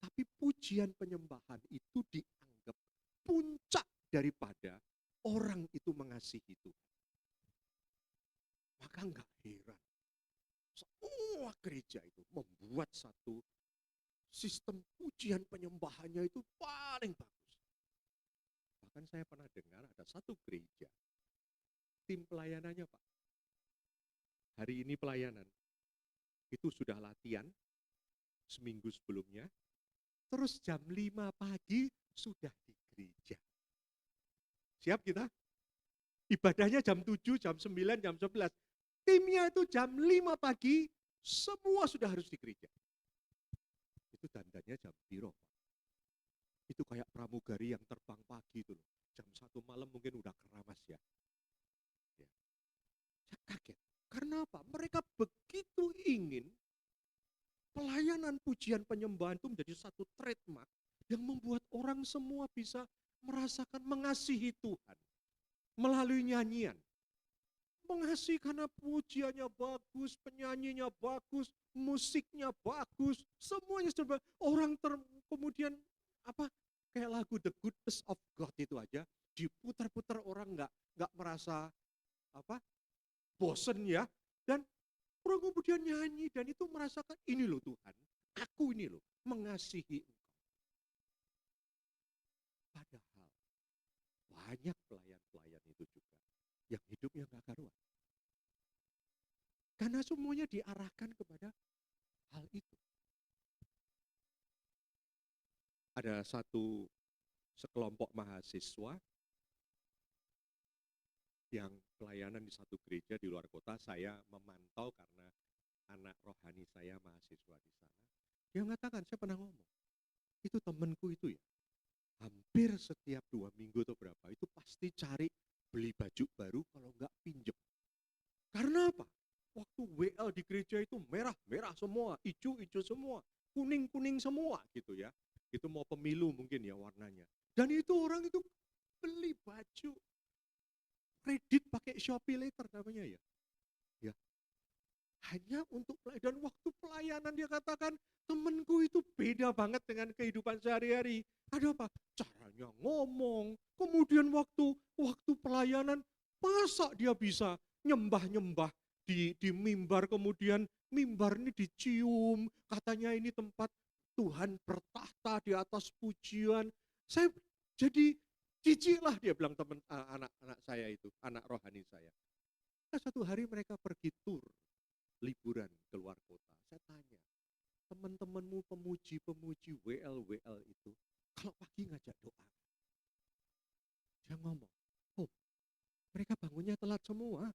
Tapi pujian penyembahan itu dianggap puncak daripada orang itu mengasihi Tuhan. Maka nggak heran. Semua gereja itu membuat satu sistem pujian penyembahannya itu paling bagus. Bahkan saya pernah dengar ada satu gereja, tim pelayanannya Pak, hari ini pelayanan, itu sudah latihan seminggu sebelumnya, terus jam 5 pagi sudah di gereja. Siap kita? Ibadahnya jam 7, jam 9, jam 11. Timnya itu jam 5 pagi, semua sudah harus di gereja. Itu dandannya jam piro, Pak. Itu kayak pramugari yang terbang pagi itu loh. Jam 1 malam mungkin udah keramas ya. Saya kaget. Karena apa? Mereka begitu ingin pelayanan pujian penyembahan itu menjadi satu trademark yang membuat orang semua bisa merasakan mengasihi Tuhan melalui nyanyian. Mengasihi karena pujiannya bagus, penyanyinya bagus, musiknya bagus, semuanya serba orang kemudian apa kayak lagu The Goodness of God itu aja diputar-putar orang nggak merasa apa bosen ya, dan orang kemudian nyanyi dan itu merasakan ini loh Tuhan, aku ini loh mengasihi Engkau. Padahal banyak pelayan-pelayan itu juga yang hidupnya gak karuan. Karena semuanya diarahkan kepada hal itu. Ada sekelompok mahasiswa yang pelayanan di satu gereja di luar kota. Saya memantau karena anak rohani saya mahasiswa di sana. Dia mengatakan, saya pernah ngomong, itu temanku itu ya, hampir setiap 2 minggu atau berapa, itu pasti cari beli baju baru, kalau enggak pinjem. Karena apa? Waktu WL di gereja itu merah-merah semua, hijau-hijau semua, kuning-kuning semua gitu ya. Itu mau pemilu mungkin ya warnanya. Dan itu orang itu beli baju kredit pakai Shopee Later namanya ya. Ya. Hanya untuk dan waktu pelayanan dia katakan, temanku itu beda banget dengan kehidupan sehari-hari. Ada apa? Caranya ngomong. Kemudian waktu pelayanan, masa dia bisa nyembah-nyembah di mimbar, kemudian mimbar ini dicium, katanya ini tempat Tuhan bertahta di atas pujian. Saya jadi jijik lah dia bilang anak-anak saya itu, anak rohani saya. Nah, satu hari mereka pergi tur liburan ke luar kota. Saya tanya, teman-temanmu pemuji-pemuji WL itu, kalau pagi ngajak doa. Dia ngomong, oh mereka bangunnya telat semua.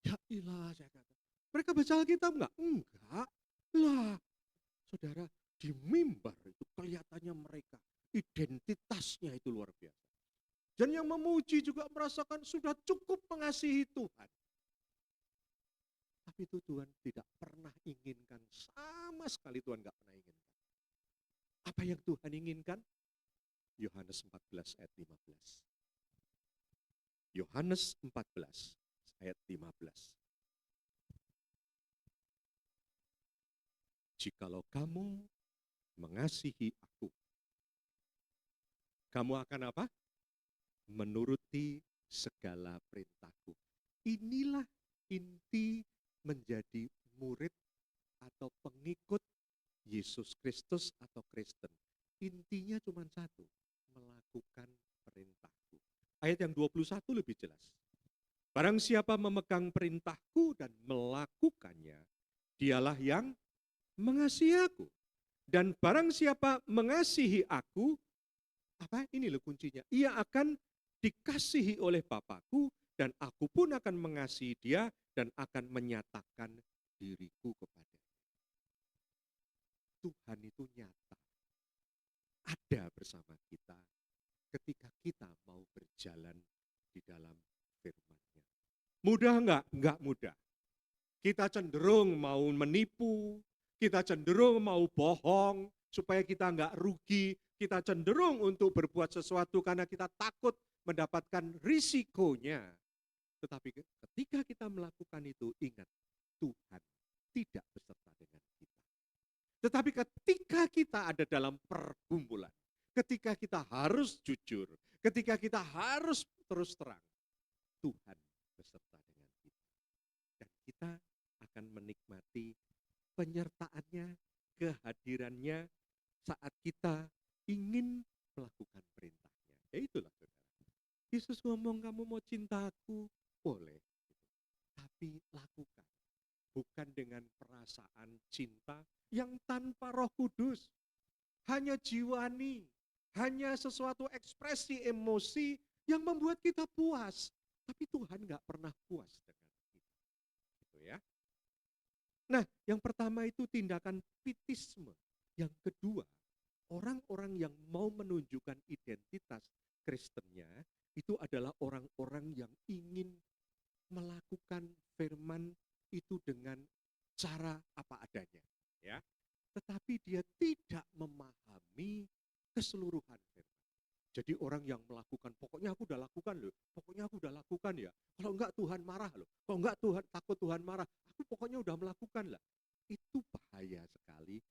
Ya ilah, saya kata. Mereka baca Alkitab enggak? Enggak. Lah, saudara, di mimbar itu kelihatannya mereka, identitasnya itu luar biasa. Dan yang memuji juga merasakan sudah cukup mengasihi Tuhan. Tapi itu Tuhan tidak pernah inginkan, sama sekali Tuhan enggak pernah inginkan. Apa yang Tuhan inginkan? Yohanes 14 ayat 15. Yohanes 14 ayat 15. Jikalau kamu mengasihi aku, kamu akan apa? menuruti segala perintahku. Inilah inti menjadi murid atau pengikut Yesus Kristus atau Kristen. Intinya cuma satu, melakukan perintahku. Ayat yang 21 lebih jelas. Barang siapa memegang perintahku dan melakukannya, dialah yang mengasihi aku. Dan barang siapa mengasihi aku, apa ini loh kuncinya? Ia akan dikasihi oleh Bapakku dan aku pun akan mengasihi dia dan akan menyatakan diriku kepada Tuhan. Itu nyata, ada bersama kita ketika kita mau berjalan di dalam firman-Nya. Mudah enggak? Enggak mudah. Kita cenderung mau menipu, kita cenderung mau bohong supaya kita enggak rugi, kita cenderung untuk berbuat sesuatu karena kita takut mendapatkan risikonya. Tetapi ketika kita melakukan itu, ingat, Tuhan tidak beserta dengan kita. Tetapi ketika kita ada dalam pergumulan, ketika kita harus jujur, ketika kita harus terus terang, Tuhan beserta dengan kita. Dan kita akan menikmati penyertaannya, kehadirannya saat kita ingin melakukan perintahnya. Ya itulah saudara. Yesus ngomong, kamu mau cinta aku? Boleh. Tapi lakukan. Bukan dengan perasaan cinta yang tanpa Roh Kudus. Hanya jiwani, hanya sesuatu ekspresi emosi yang membuat kita puas. Tapi Tuhan gak pernah puas dengan kita. Gitu ya. Nah, yang pertama itu tindakan pietisme. Yang kedua, orang-orang yang mau menunjukkan identitas Kristennya, itu adalah orang-orang yang ingin melakukan firman itu dengan cara apa adanya. Ya. Tetapi dia tidak memahami keseluruhan firman. Jadi orang yang melakukan, pokoknya aku udah lakukan loh, pokoknya aku udah lakukan ya. Kalau enggak Tuhan marah loh, kalau enggak Tuhan takut Tuhan marah, aku pokoknya udah melakukan lah. Itu bahaya sekali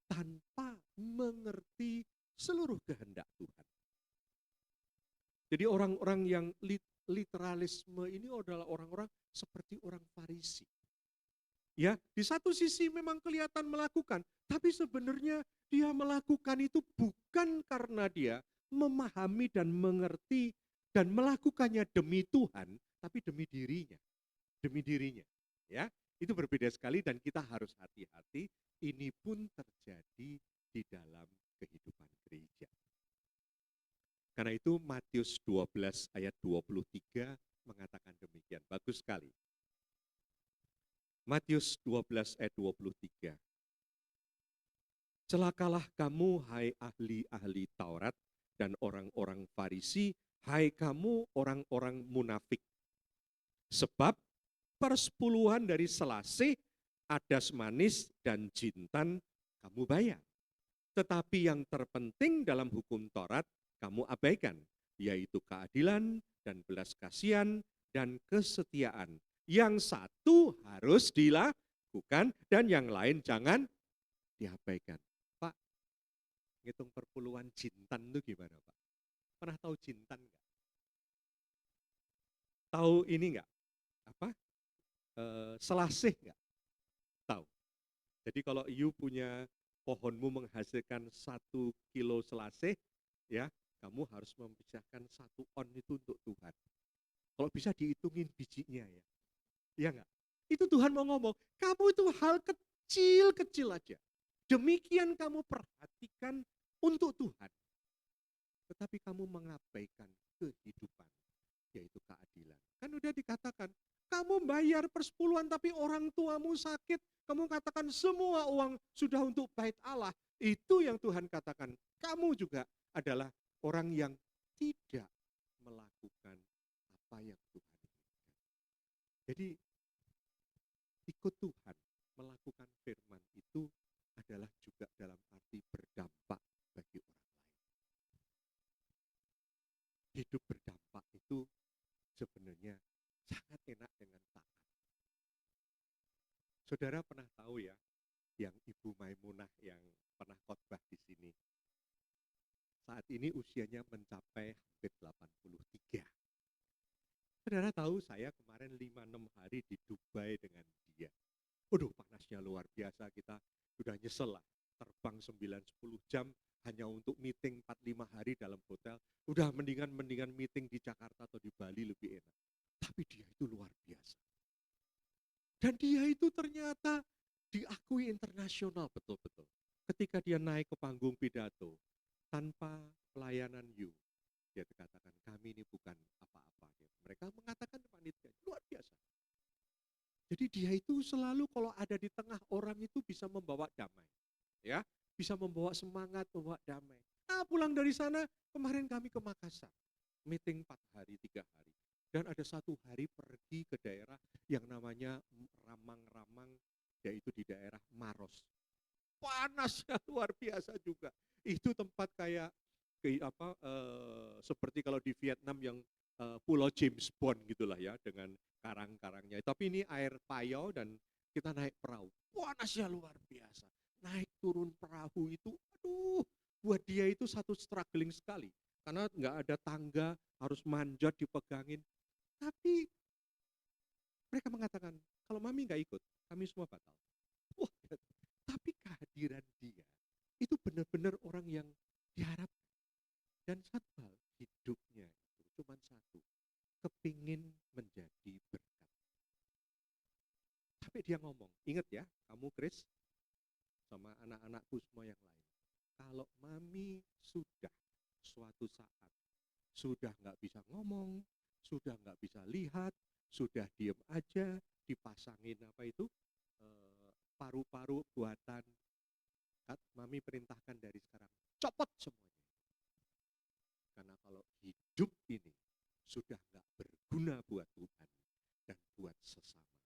tanpa mengerti seluruh kehendak Tuhan. Jadi orang-orang yang literalisme ini adalah orang-orang seperti orang Farisi. Ya, di satu sisi memang kelihatan melakukan, tapi sebenarnya dia melakukan itu bukan karena dia memahami dan mengerti dan melakukannya demi Tuhan, tapi demi dirinya. Demi dirinya. Ya, itu berbeda sekali dan kita harus hati-hati. Ini pun terjadi di dalam kehidupan gereja. Karena itu Matius 12 ayat 23 mengatakan demikian. Bagus sekali. Matius 12 ayat 23. Celakalah kamu, hai ahli-ahli Taurat dan orang-orang Farisi, hai kamu orang-orang munafik. Sebab persepuluhan dari selasih, adas manis, dan jintan kamu bayar. Tetapi yang terpenting dalam hukum Taurat kamu abaikan, yaitu keadilan dan belas kasihan dan kesetiaan. Yang satu harus dilakukan dan yang lain jangan diabaikan. Pak, ngitung perpuluhan jintan itu gimana Pak? Pernah tahu jintan nggak? Tahu ini nggak? Apa? Selasih nggak? Tahu. Jadi kalau you punya pohonmu menghasilkan 1 kilo selasih, ya, kamu harus memisahkan 1 on itu untuk Tuhan. Kalau bisa dihitungin bijinya ya. Iya enggak? Itu Tuhan mau ngomong, kamu itu hal kecil-kecil aja. Demikian kamu perhatikan untuk Tuhan. Tetapi kamu mengabaikan kehidupan, yaitu keadilan. Kan udah dikatakan, kamu bayar persepuluhan tapi orang tuamu sakit. Kamu katakan semua uang sudah untuk bait Allah. Itu yang Tuhan katakan. Kamu juga adalah orang yang tidak melakukan apa yang Tuhan inginkan. Jadi ikut Tuhan, melakukan firman itu adalah juga dalam arti berdampak bagi orang lain. Hidup berdampak itu sebenarnya sangat enak dengan taat. Saudara pernah tahu ya, yang Ibu Maimunah yang pernah khotbah di sini. Saat ini usianya mencapai hampir 83. Saudara tahu saya kemarin 5-6 hari di Dubai dengan dia. Waduh, panasnya luar biasa, kita sudah nyesel lah. Terbang 9-10 jam hanya untuk meeting 4-5 hari dalam hotel. Udah mendingan meeting di Jakarta atau di Bali lebih enak. Tapi dia itu luar biasa. Dan dia itu ternyata diakui internasional betul-betul. Ketika dia naik ke panggung pidato, tanpa pelayanan you, dia dikatakan kami ini bukan apa-apa. Mereka mengatakan panitia, luar biasa. Jadi dia itu selalu kalau ada di tengah orang itu bisa membawa damai. Ya, bisa membawa semangat, membawa damai. Nah, pulang dari sana, kemarin kami ke Makassar. Meeting 4 hari, 3 hari. Dan ada 1 hari pergi ke daerah yang namanya Ramang-Ramang, yaitu di daerah Maros. Panasnya luar biasa juga. Itu tempat kayak seperti kalau di Vietnam yang Pulau James Bond gitulah ya, dengan karang-karangnya. Tapi ini air payau dan kita naik perahu. Panasnya luar biasa. Naik turun perahu itu, aduh, buat dia itu satu struggling sekali. Karena nggak ada tangga, harus manjat dipegangin. Tapi mereka mengatakan, kalau mami nggak ikut, kami semua batal. Wah, tapi kehadiran dia, itu benar-benar orang yang diharapkan. Dan satu hal, hidupnya itu cuma satu, kepingin menjadi berkat. Tapi dia ngomong, ingat ya, kamu Chris, sama anak-anakku semua yang lain. Kalau mami sudah suatu saat, sudah nggak bisa ngomong, sudah nggak bisa lihat, sudah diem aja, dipasangin apa itu, paru-paru buatan, mami perintahkan dari sekarang, copot semuanya. Karena kalau hidup ini sudah nggak berguna buat Tuhan dan buat sesama,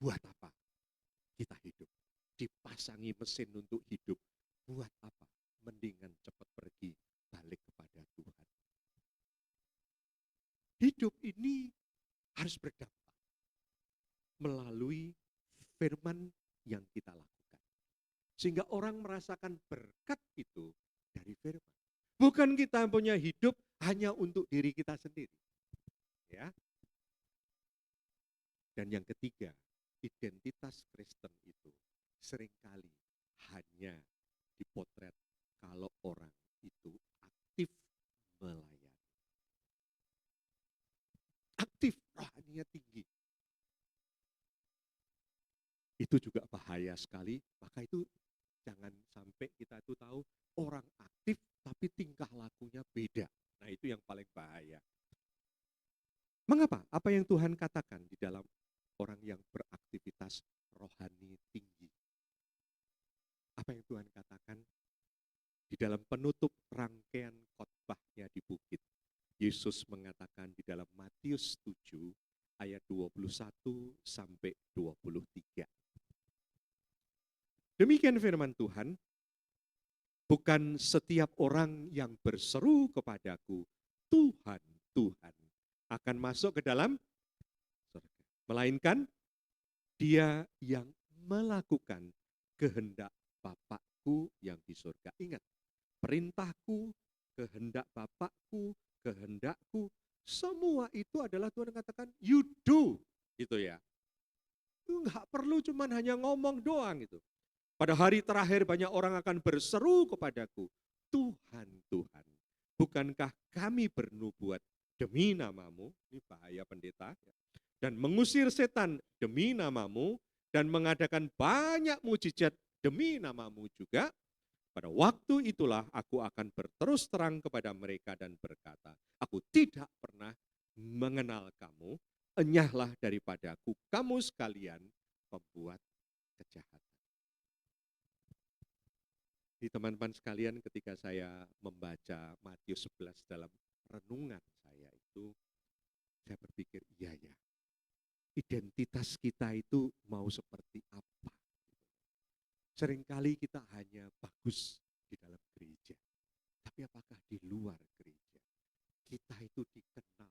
buat apa kita hidup? Dipasangi mesin untuk hidup, buat apa? Mendingan cepat pergi, balik kepada Tuhan. Hidup ini harus berdampak melalui firman yang kita lakukan. Sehingga orang merasakan berkat itu dari firman. Bukan kita punya hidup hanya untuk diri kita sendiri. Ya. Dan yang ketiga, identitas Kristen itu seringkali hanya dipotret kalau orang itu aktif melayani. Aktif, rohaninya tinggi. Itu juga bahaya sekali, maka itu jangan sampai kita itu tahu orang aktif tapi tingkah lakunya beda. Nah, itu yang paling bahaya. Mengapa? Apa yang Tuhan katakan di dalam orang yang beraktivitas rohani tinggi? Apa yang Tuhan katakan di dalam penutup rangkaian khotbahnya di bukit? Yesus mengatakan di dalam Matius 7 ayat 21 sampai 23. Demikian firman Tuhan, bukan setiap orang yang berseru kepadaku, Tuhan, Tuhan, akan masuk ke dalam surga. Melainkan dia yang melakukan kehendak Bapakku yang di surga. Ingat, perintahku, kehendak Bapakku, kehendakku, semua itu adalah Tuhan katakan, you do. Gitu ya. Enggak perlu cuman hanya ngomong doang gitu. Pada hari terakhir banyak orang akan berseru kepadaku, Tuhan, Tuhan, bukankah kami bernubuat demi namamu, ini bahaya pendeta, dan mengusir setan demi namamu, dan mengadakan banyak mujizat demi namamu juga. Pada waktu itulah aku akan berterus terang kepada mereka dan berkata, aku tidak pernah mengenal kamu, enyahlah daripadaku kamu sekalian pembuat kejahatan. Di teman-teman sekalian, ketika saya membaca Matius 11 dalam renungan saya itu, saya berpikir, iya ya, identitas kita itu mau seperti apa. Seringkali kita hanya bagus di dalam gereja, tapi apakah di luar gereja? Kita itu dikenal,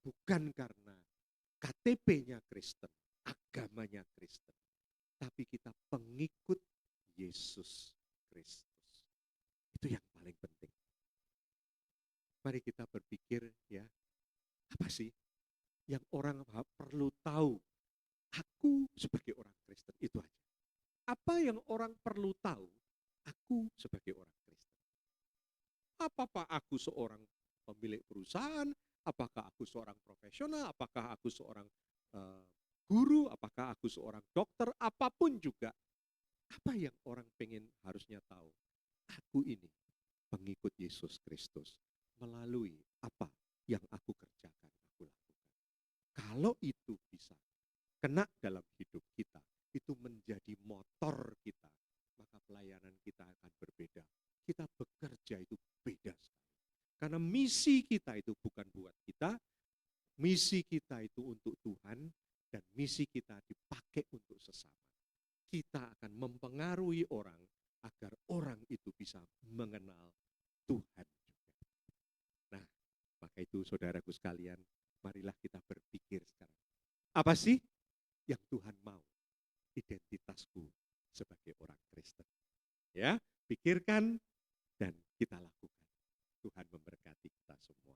bukan karena KTP-nya Kristen, agamanya Kristen, tapi kita pengikut Yesus Kristus. Itu yang paling penting. Mari kita berpikir ya, apa sih yang orang perlu tahu, aku sebagai orang Kristen, itu aja. Apa yang orang perlu tahu, aku sebagai orang Kristen. Apakah aku seorang pemilik perusahaan, apakah aku seorang profesional, apakah aku seorang eh, guru, apakah aku seorang dokter, apapun juga. Apa yang orang pengen harusnya tahu? Aku ini pengikut Yesus Kristus melalui apa yang aku kerjakan, aku lakukan. Kalau itu bisa kena dalam hidup kita, itu menjadi motor kita, maka pelayanan kita akan berbeda. Kita bekerja itu beda sekali. Karena misi kita itu bukan buat kita, misi kita itu untuk Tuhan, dan misi kita dipakai untuk sesama. Kita akan mempengaruhi orang agar orang itu bisa mengenal Tuhan juga. Nah, maka itu saudaraku sekalian, marilah kita berpikir sekarang. Apa sih yang Tuhan mau identitasku sebagai orang Kristen? Ya, pikirkan dan kita lakukan. Tuhan memberkati kita semua.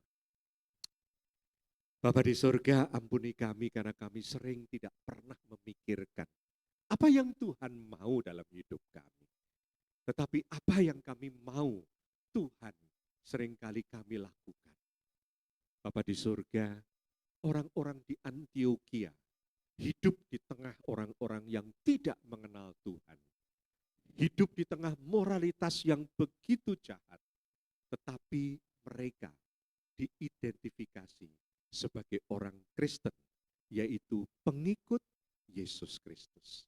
Bapa di surga, ampuni kami karena kami sering tidak pernah memikirkan apa yang Tuhan mau dalam hidup kami. Tetapi apa yang kami mau, Tuhan seringkali kami lakukan. Bapa di surga, orang-orang di Antioquia hidup di tengah orang-orang yang tidak mengenal Tuhan. Hidup di tengah moralitas yang begitu jahat. Tetapi mereka diidentifikasi sebagai orang Kristen, yaitu pengikut Yesus Kristus.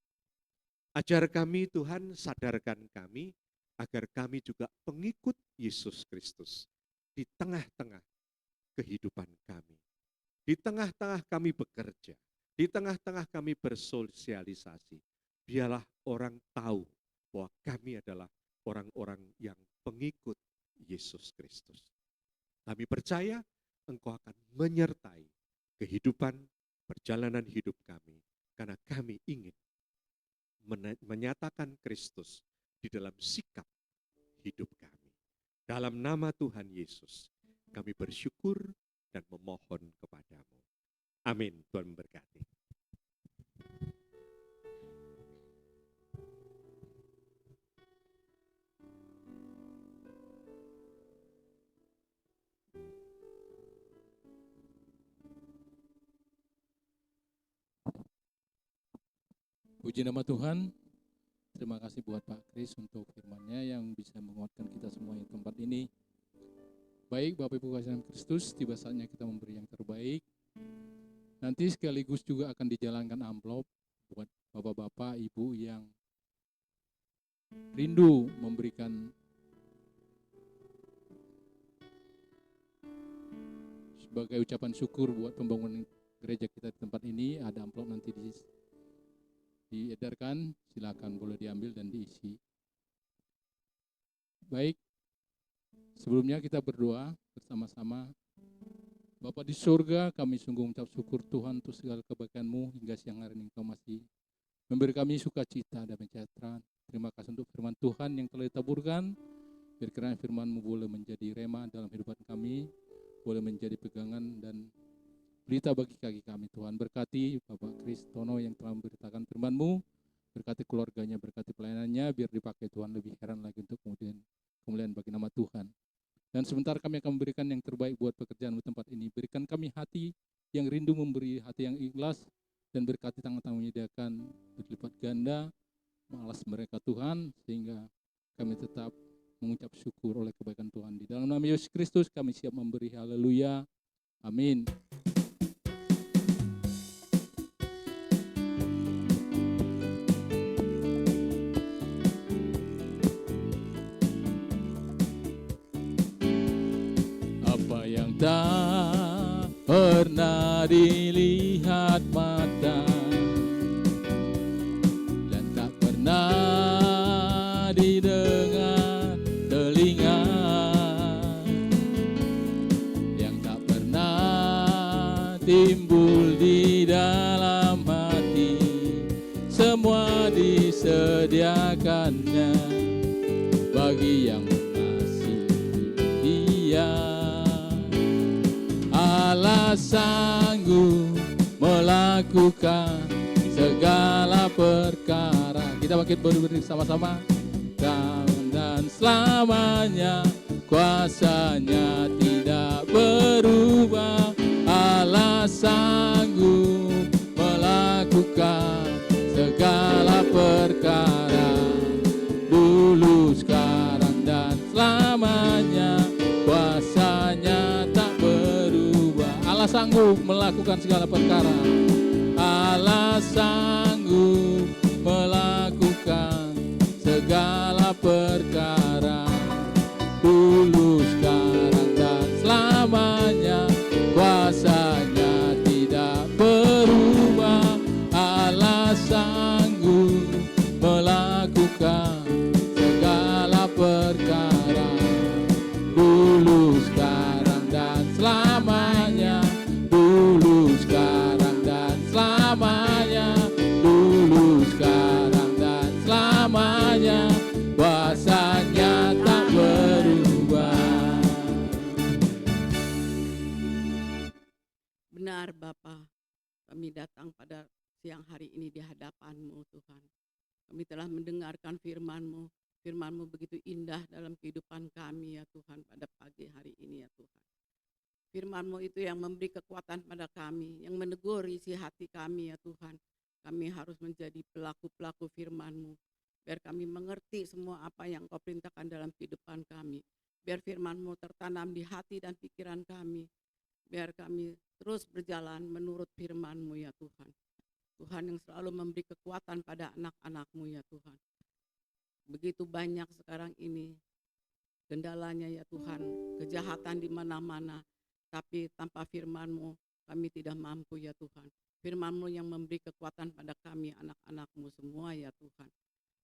Ajar kami Tuhan, sadarkan kami, agar kami juga pengikut Yesus Kristus di tengah-tengah kehidupan kami. Di tengah-tengah kami bekerja, di tengah-tengah kami bersosialisasi. Biarlah orang tahu bahwa kami adalah orang-orang yang pengikut Yesus Kristus. Kami percaya Engkau akan menyertai kehidupan, perjalanan hidup kami, karena kami ingin menyatakan Kristus di dalam sikap hidup kami. Dalam nama Tuhan Yesus, kami bersyukur dan memohon kepadamu. Amin. Tuhan memberkati. Puji nama Tuhan. Terima kasih buat Pak Kris untuk firman-Nya yang bisa menguatkan kita semua di tempat ini. Baik Bapak Ibu kasih dalam Kristus, tiba saatnya kita memberi yang terbaik. Nanti sekaligus juga akan dijalankan amplop buat Bapak-Bapak, Ibu yang rindu memberikan sebagai ucapan syukur buat pembangunan gereja kita di tempat ini. Ada amplop nanti diedarkan, silakan boleh diambil dan diisi. Baik, sebelumnya kita berdoa bersama-sama. Bapa di surga, kami sungguh mengucap syukur Tuhan untuk segala kebaikan-Mu hingga siang hari ini Engkau masih memberi kami sukacita dan sejahtera. Terima kasih untuk firman Tuhan yang telah ditaburkan. Biar kiranya firman-Mu boleh menjadi rema dalam kehidupan kami, boleh menjadi pegangan dan berita bagi kaki kami. Tuhan berkati Bapak Kristono yang telah memberitakan firman-Mu, berkati keluarganya, berkati pelayanannya, biar dipakai Tuhan lebih heran lagi untuk kemuliaan bagi nama Tuhan. Dan sebentar kami akan memberikan yang terbaik buat pekerjaan di tempat ini. Berikan kami hati yang rindu memberi, hati yang ikhlas, dan berkati tangan-tangan menyediakan berlipat ganda, malas mereka Tuhan, sehingga kami tetap mengucap syukur oleh kebaikan Tuhan. Di dalam nama Yesus Kristus kami siap memberi. Haleluya. Amin. Apa yang tak pernah dilihat mata dan tak pernah didengar telinga, yang tak pernah timbul di dalam hati, semua disediakannya bagi yang mengasihi Dia. Allah sanggup melakukan segala perkara. Kita bangkit berdiri sama-sama. Dan selamanya kuasanya tidak berubah. Allah sanggup melakukan segala perkara, dulu, sekarang, dan selamanya. Kuasanya tak berubah. Allah sanggup melakukan segala perkara. Allah sanggup melakukan segala perkara, dulu, sekarang, dan selamanya. Kuasanya tidak berubah. Allah sanggup melakukan segala perkara, dulu, sekarang, dan selamanya. Dulu, sekarang, dan selamanya. Dulu, sekarang, dan selamanya. Kuasanya tak berubah. Benar Bapa, kami datang pada siang hari ini di hadapan-Mu Tuhan. Kami telah mendengarkan firman-Mu. Firman-Mu begitu indah dalam kehidupan kami ya Tuhan pada pagi hari ini ya Tuhan. Firman-Mu itu yang memberi kekuatan pada kami, yang menegur isi hati kami ya Tuhan. Kami harus menjadi pelaku-pelaku firman-Mu. Biar kami mengerti semua apa yang Kau perintahkan dalam kehidupan kami. Biar firman-Mu tertanam di hati dan pikiran kami. Biar kami terus berjalan menurut firman-Mu ya Tuhan. Tuhan yang selalu memberi kekuatan pada anak-anak-Mu ya Tuhan. Begitu banyak sekarang ini kendalanya ya Tuhan, kejahatan di mana-mana. Tapi tanpa firman-Mu kami tidak mampu ya Tuhan. Firman-Mu yang memberi kekuatan pada kami anak-anak-Mu semua ya Tuhan.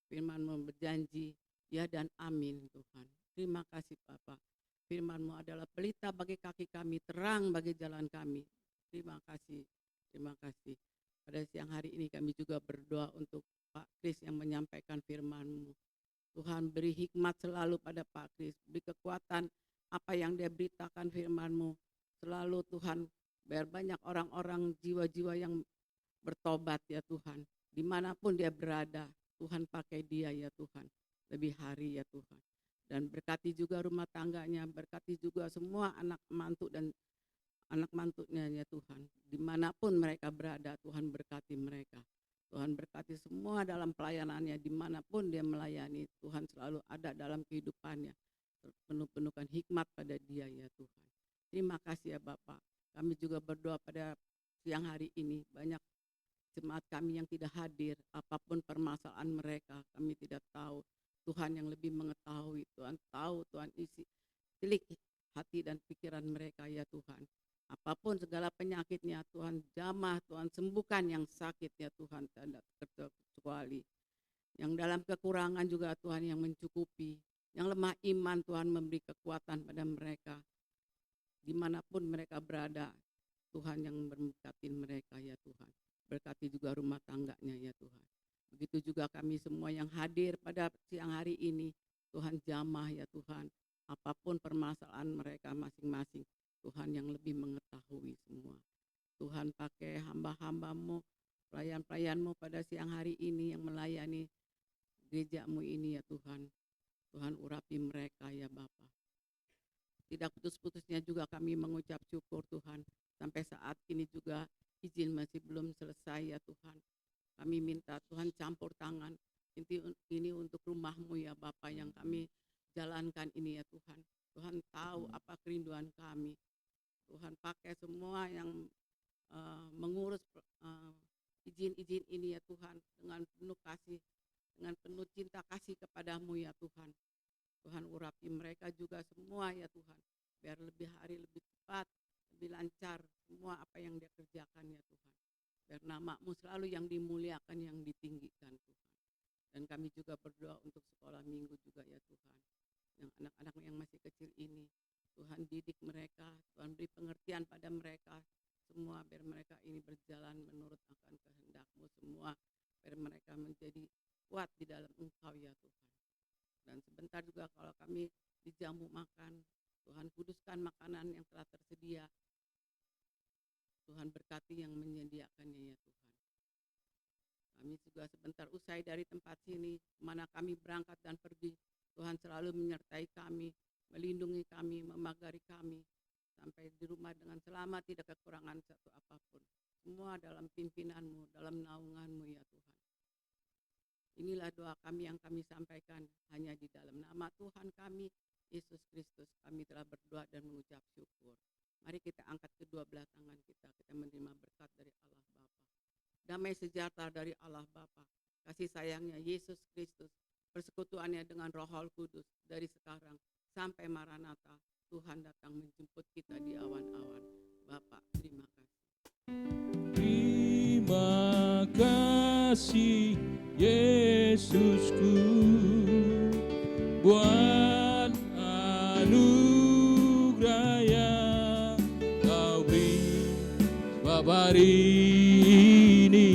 Firman-Mu berjanji ya dan amin Tuhan. Terima kasih Bapa. Firman-Mu adalah pelita bagi kaki kami, terang bagi jalan kami. Terima kasih, terima kasih. Pada siang hari ini kami juga berdoa untuk Pak Kris yang menyampaikan firman-Mu. Tuhan beri hikmat selalu pada Pak Kris, beri kekuatan apa yang dia beritakan firman-Mu. Selalu Tuhan, biar banyak orang-orang jiwa-jiwa yang bertobat ya Tuhan. Dimanapun dia berada, Tuhan pakai dia ya Tuhan. Lebih hari ya Tuhan. Dan berkati juga rumah tangganya, berkati juga semua anak mantu dan anak mantunya ya Tuhan. Dimanapun mereka berada, Tuhan berkati mereka. Tuhan berkati semua dalam pelayanannya, dimanapun dia melayani, Tuhan selalu ada dalam kehidupannya. Penuh-penuhkan hikmat pada dia ya Tuhan. Terima kasih ya Bapak. Kami juga berdoa pada siang hari ini, banyak jemaat kami yang tidak hadir, apapun permasalahan mereka, kami tidak tahu. Tuhan yang lebih mengetahui, Tuhan tahu, Tuhan isi tilik hati dan pikiran mereka ya Tuhan. Apapun segala penyakitnya Tuhan jamah, Tuhan sembuhkan yang sakit ya Tuhan, tidak terkecuali. Yang dalam kekurangan juga Tuhan yang mencukupi. Yang lemah iman Tuhan memberi kekuatan pada mereka. Dimanapun mereka berada, Tuhan yang memberkati mereka ya Tuhan. Berkati juga rumah tangganya ya Tuhan. Begitu juga kami semua yang hadir pada siang hari ini, Tuhan jamah ya Tuhan. Apapun permasalahan mereka masing-masing, Tuhan yang lebih mengetahui semua. Tuhan pakai hamba-hamba-Mu, pelayan-pelayan-Mu pada siang hari ini yang melayani gereja-Mu ini ya Tuhan. Tuhan urapi mereka ya Bapa. Tidak putus-putusnya juga kami mengucap syukur Tuhan. Sampai saat ini juga izin masih belum selesai ya Tuhan. Kami minta Tuhan campur tangan. Ini untuk rumah-Mu ya Bapa yang kami jalankan ini ya Tuhan. Tuhan tahu apa kerinduan kami. Tuhan pakai semua yang mengurus izin-izin ini ya Tuhan. Dengan penuh kasih, dengan penuh cinta kasih kepada-Mu ya Tuhan. Tuhan urapi mereka juga semua ya Tuhan. Biar lebih hari lebih cepat, lebih lancar semua apa yang dia kerjakan ya Tuhan. Biar nama-Mu selalu yang dimuliakan, yang ditinggikan Tuhan. Dan kami juga berdoa untuk sekolah minggu juga ya Tuhan. Yang anak-anak yang masih kecil ini, Tuhan didik mereka, Tuhan beri pengertian pada mereka semua. Biar mereka ini berjalan menurut akan kehendak-Mu semua. Biar mereka menjadi kuat di dalam Engkau ya Tuhan. Dan sebentar juga kalau kami di jamu makan, Tuhan kuduskan makanan yang telah tersedia. Tuhan Tuhan berkati yang menyediakannya ya Tuhan. Kami juga sebentar usai dari tempat sini, mana kami berangkat dan pergi, Tuhan selalu menyertai kami, melindungi kami, memagari kami, sampai di rumah dengan selamat, tidak kekurangan satu apapun. Semua dalam pimpinan-Mu, dalam naungan-Mu ya Tuhan. Inilah doa kami yang kami sampaikan hanya di dalam nama Tuhan kami, Yesus Kristus. Kami telah berdoa dan mengucap syukur. Mari kita angkat kedua belah tangan kita menerima berkat dari Allah Bapa. Damai sejahtera dari Allah Bapa, kasih sayangnya Yesus Kristus, persekutuannya dengan Roh Kudus dari sekarang sampai Maranatha, Tuhan datang menjemput kita di awan-awan. Bapa, terima kasih. Terima kasih Yesusku buat anugerah yang Kau beri. Sebab hari ini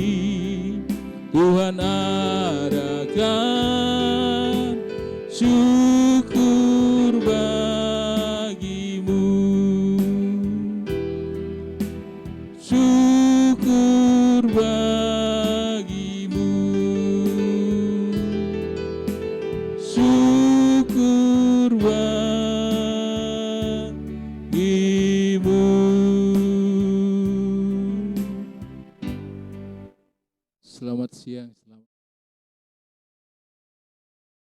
Tuhan adakan syukur bagimu. Syukur bagimu. Syukur bagimu. Selamat siang.